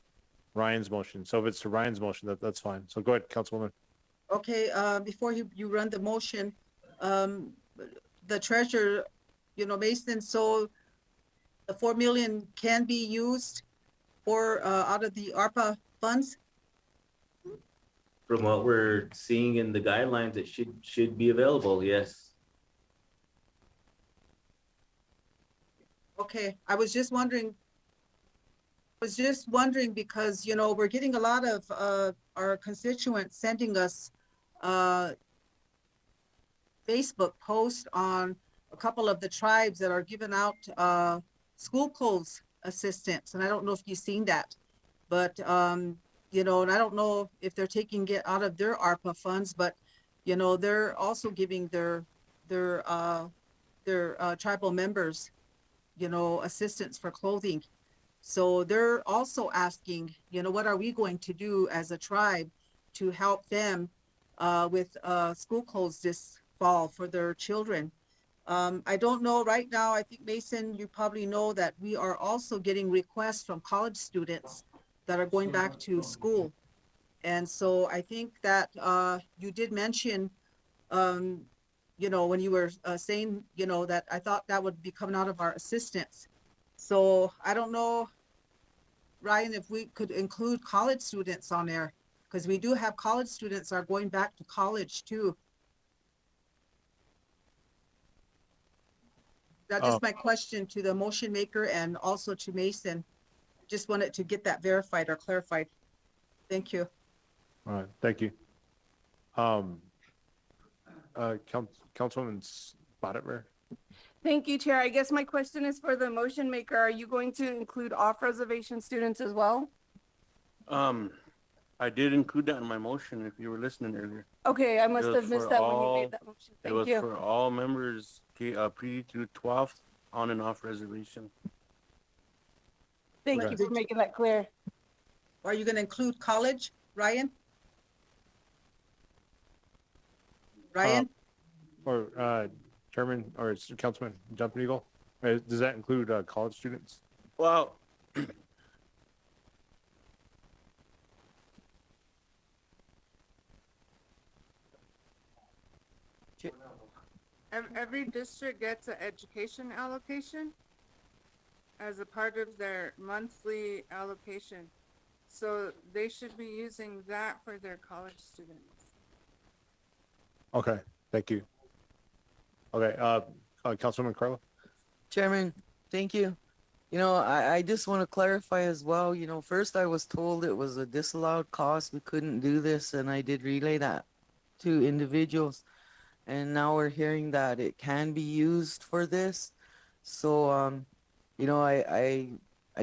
Ryan's motion. So if it's to Ryan's motion, that's fine. So go ahead, Councilwoman. okay, before you run the motion, the treasurer, Mason, so the 4 million can be used for, out of the ARPA funds? From what we're seeing in the guidelines, it should be available, yes. Okay, I was just wondering because, we're getting a lot of, our constituents sending us, Facebook posts on a couple of the tribes that are giving out, school clothes assistance. And I don't know if you've seen that, but, and I don't know if they're taking it out of their ARPA funds, but, they're also giving their tribal members, assistance for clothing. So they're also asking, what are we going to do as a tribe to help them with school clothes this fall for their children? I don't know right now. I think, Mason, you probably know that we are also getting requests from college students that are going back to school. And so I think that you did mention, when you were saying, that I thought that would be coming out of our assistance. So I don't know, Ryan, if we could include college students on there, because we do have college students are going back to college too. That's just my question to the motion maker and also to Mason. Just wanted to get that verified or clarified. Thank you. All right, thank you. Councilwoman Spotted. Thank you, Chair. I guess my question is for the motion maker. Are you going to include off-reservation students as well? I did include that in my motion if you were listening earlier. Okay, I must It was have missed for that when you all- made that motion. It Thank was you. for all members, pre through 12th, on and off reservation. Thank you for making that clear. Are you going to include college, Ryan? Ryan? Or Chairman or Councilman Jumping Eagle? Does that include college students? Well, Every district gets an education allocation as a part of their monthly allocation. So they should be using that for their college students. Okay, thank you. Okay, Councilwoman Carla? Chairman, thank you. I just want to clarify as well, first I was told it was a disallowed cost. We couldn't do this, and I did relay that to individuals. And now we're hearing that it can be used for this. So, I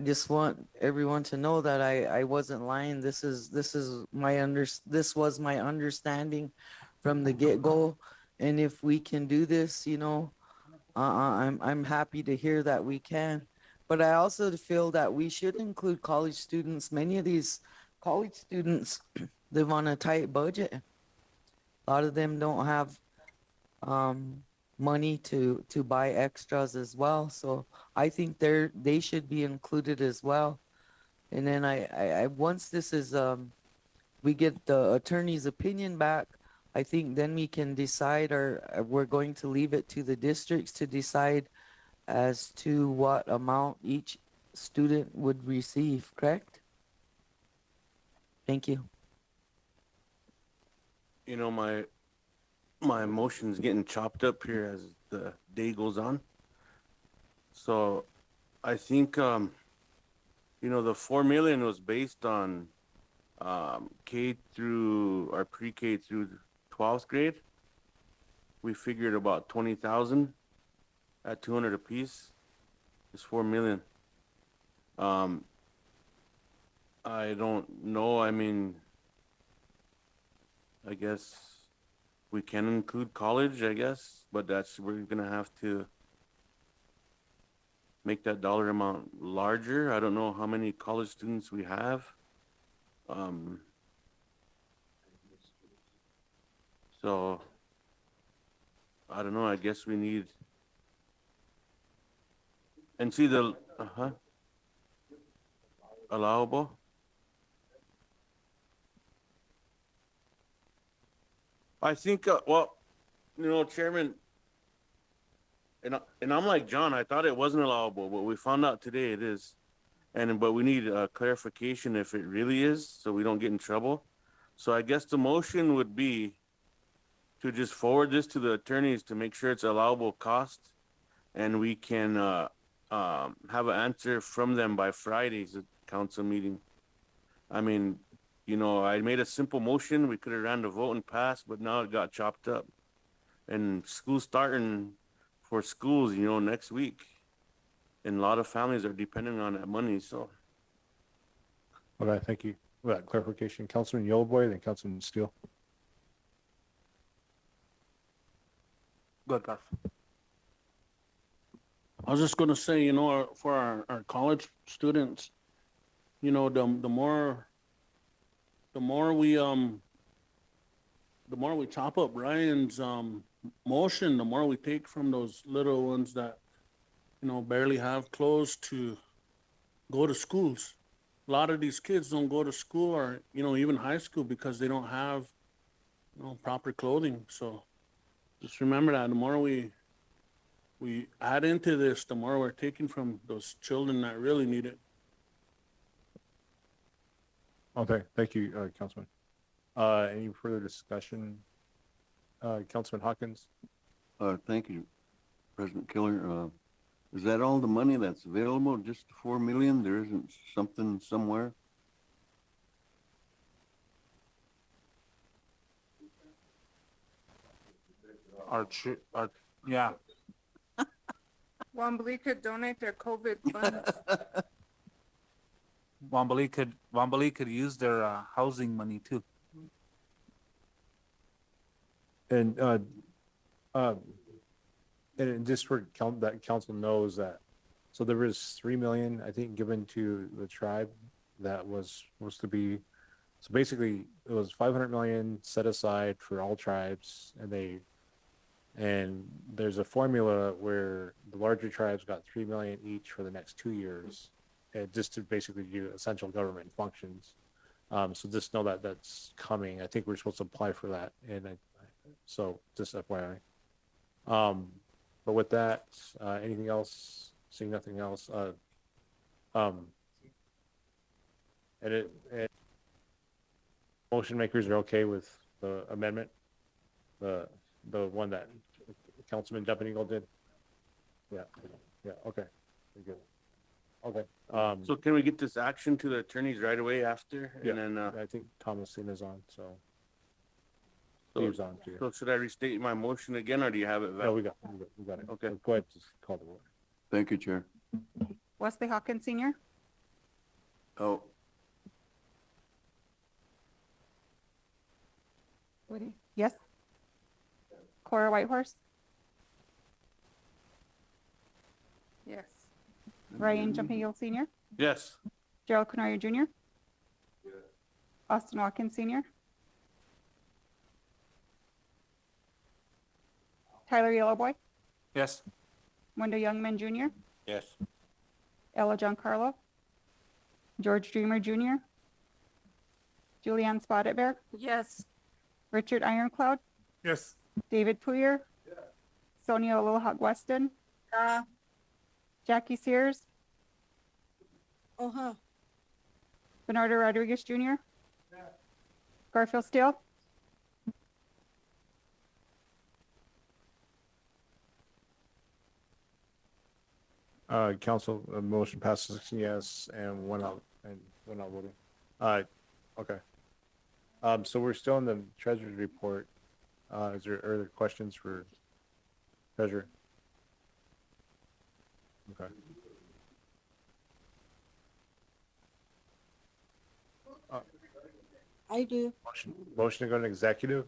just want everyone to know that I wasn't lying. This was my understanding from the get-go. And if we can do this, I'm happy to hear that we can. But I also feel that we should include college students. Many of these college students live on a tight budget. A lot of them don't have money to buy extras as well. So I think they should be included as well. And then I once this is we get the attorney's opinion back, I think then we can decide, or we're going to leave it to the districts to decide as to what amount each student would receive, correct? Thank you. My motion's getting chopped up here as the day goes on. So I think, the 4 million was based on K through or pre-K through 12th grade. We figured about 20,000 at 200 apiece is 4 million. I don't know. I mean, I guess we can include college, I guess, but we're gonna have to make that dollar amount larger. I don't know how many college students we have. So, I don't know, I guess we need. And see the, allowable? I think, well, Chairman, and I'm like John, I thought it wasn't allowable, but we found out today it is. But we need clarification if it really is, so we don't get in trouble. So I guess the motion would be to just forward this to the attorneys to make sure it's allowable cost, and we can have an answer from them by Friday's council meeting. I mean, I made a simple motion. We could have ran the vote and passed, but now it got chopped up. And school's starting for schools, next week. And a lot of families are depending on that money, so. Okay, thank you for that clarification. Councilman Yellowboy, then Councilman Steele. Good, Garf. I was just gonna say, for our college students, the more we chop up Ryan's motion, the more we take from those little ones that barely have clothes to go to schools. A lot of these kids don't go to school or even high school because they don't have proper clothing. So just remember that the more we add into this, the more we're taking from those children that really need it. Okay, thank you, Councilman. Any further discussion? Councilman Hawkins? Thank you, President Killer. Is that all the money that's available? Just 4 million? There isn't something somewhere? Yeah. Wambly could donate their COVID funds. Wambali could use their housing money too. And and just for that council knows that, so there was 3 million, I think, given to the tribe that was supposed to be, so basically it was 500 million set aside for all tribes, and there's a formula where the larger tribes got 3 million each for the next 2 years, and just to basically do essential government functions. So just know that that's coming. I think we're supposed to apply for that, and so just FYI. But with that, anything else? Seeing nothing else. And motion makers are okay with the amendment, the one that Councilman Deputy Eagle did. Yeah. Okay. Very good. Okay. So can we get this action to the attorneys right away after? Yeah. And then, I think Thomasina's on, so so, Steve's on too. so should I restate my motion again, or do you have it? No, we got it. Okay. Go ahead, just call the roll. Thank you, Chair. Wesley Hawkins Senior, Oh, yes. Cora Whitehorse, Yes. Ryan Jumping Eagle Senior, Yes. Gerald Canoyer Junior, Austin Watkins Senior, Tyler Yellowboy, Yes. Wendell Youngman Junior, Yes. Ella Giancarlo, George Dreamer Junior, Julianne Spotted Bear, Yes. Richard Ironcloud, Yes. David Poyer, Sonia Little Hawk Weston, Jackie Sears, Uh-huh. Bernardo Rodriguez Jr., Garfield Steele, Council, motion passes 16 yes and one out voting. Okay. So we're still in the treasurer's report. Is there other questions for treasurer? Okay. I do. Motion to go into executive?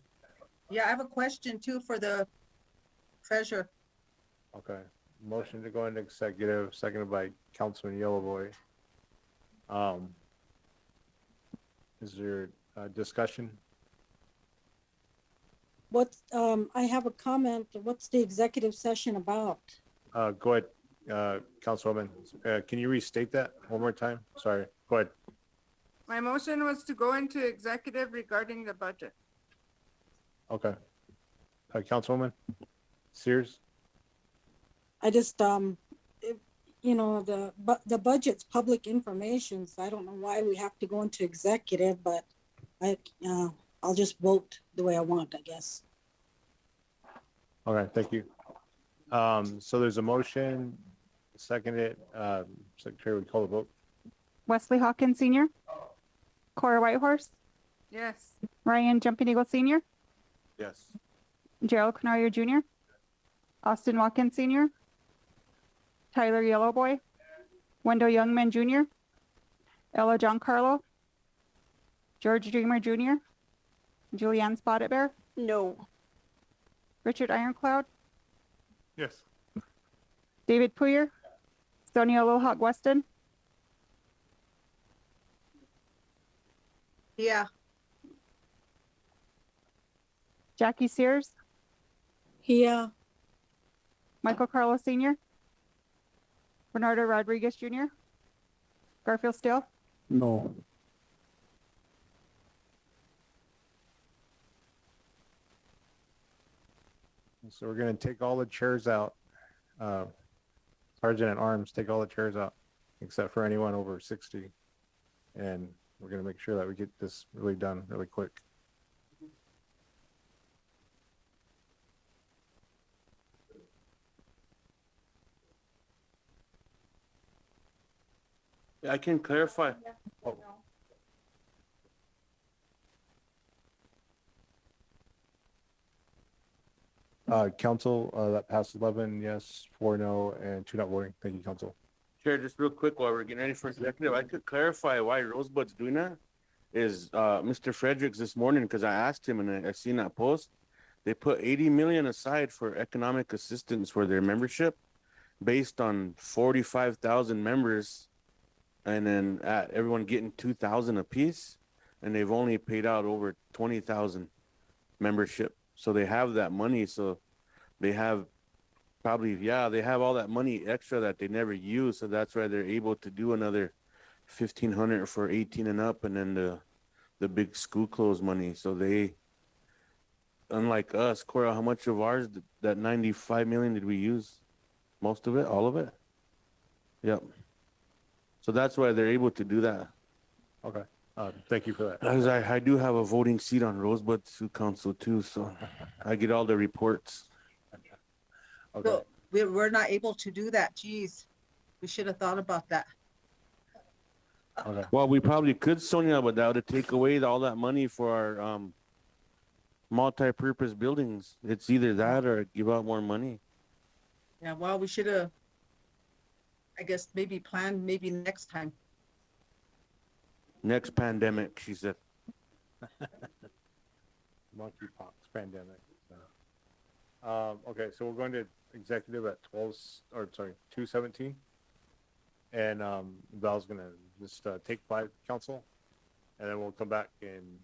Yeah, I have a question too for the treasurer. Okay. Motion to go into executive, seconded by Councilman Yellowboy. Is there discussion? What, I have a comment. What's the executive session about? Go ahead, Councilwoman. Can you restate that one more time? Sorry, go ahead. My motion was to go into executive regarding the budget. Okay. Councilwoman Sears? I just, you know, the budget's public information, so I don't know why we have to go into executive, but I'll just vote the way I want, I guess. All right, thank you. So there's a motion, seconded, Secretary, would call the vote. Wesley Hawkins Senior, Cora Whitehorse, Yes. Ryan Jumping Eagle Senior, Yes. Gerald Canario Jr., Austin Watkins Senior, Tyler Yellowboy, Wendell Youngman Jr., Ella Giancarlo, George Dreamer Jr., Julianne Spotted Bear, No. Richard Ironclad, Yes. David Puyer, Sonia Lohawk Weston, Yeah, Jackie Sears, Yeah, Michael Carlos Sr., Bernardo Rodriguez Jr., Garfield Steele, No. So we're gonna take all the chairs out. Sergeant at Arms, take all the chairs out, except for anyone over 60. And we're gonna make sure that we get this really done really quick. I can clarify. Council, that passed 11 yes, 4 no, and 2 not voting. Thank you, Council. Chair, just real quick while we're getting ready for executive, I could clarify why Rosebud's doing that. Is Mr. Fredericks this morning, because I asked him and I seen that post, they put 80 million aside for economic assistance for their membership based on 45,000 members, and then everyone getting 2,000 apiece, and they've only paid out over 20,000 membership. So they have that money. So they have probably, they have all that money extra that they never use. So that's why they're able to do another 1,500 for 18 and up, and then the big school clothes money. So they, unlike us, Cora, how much of ours, that 95 million, did we use? Most of it, all of it? Yep. So that's why they're able to do that. Okay. Thank you for that. Because I do have a voting seat on Rosebud Sioux Council too, so I get all the reports. Okay. so we're not able to do that. Geez, we should have thought about that. Okay. Well, we probably could, Sonia, but that would take away all that money for our multi-purpose buildings. It's either that or give out more money. Yeah, well, we should have, I guess, maybe planned maybe next time. Next pandemic, she said. Monkeypox pandemic. Okay, so we're going to executive at 2:17. And Val's gonna just take 5, Council, and then we'll come back and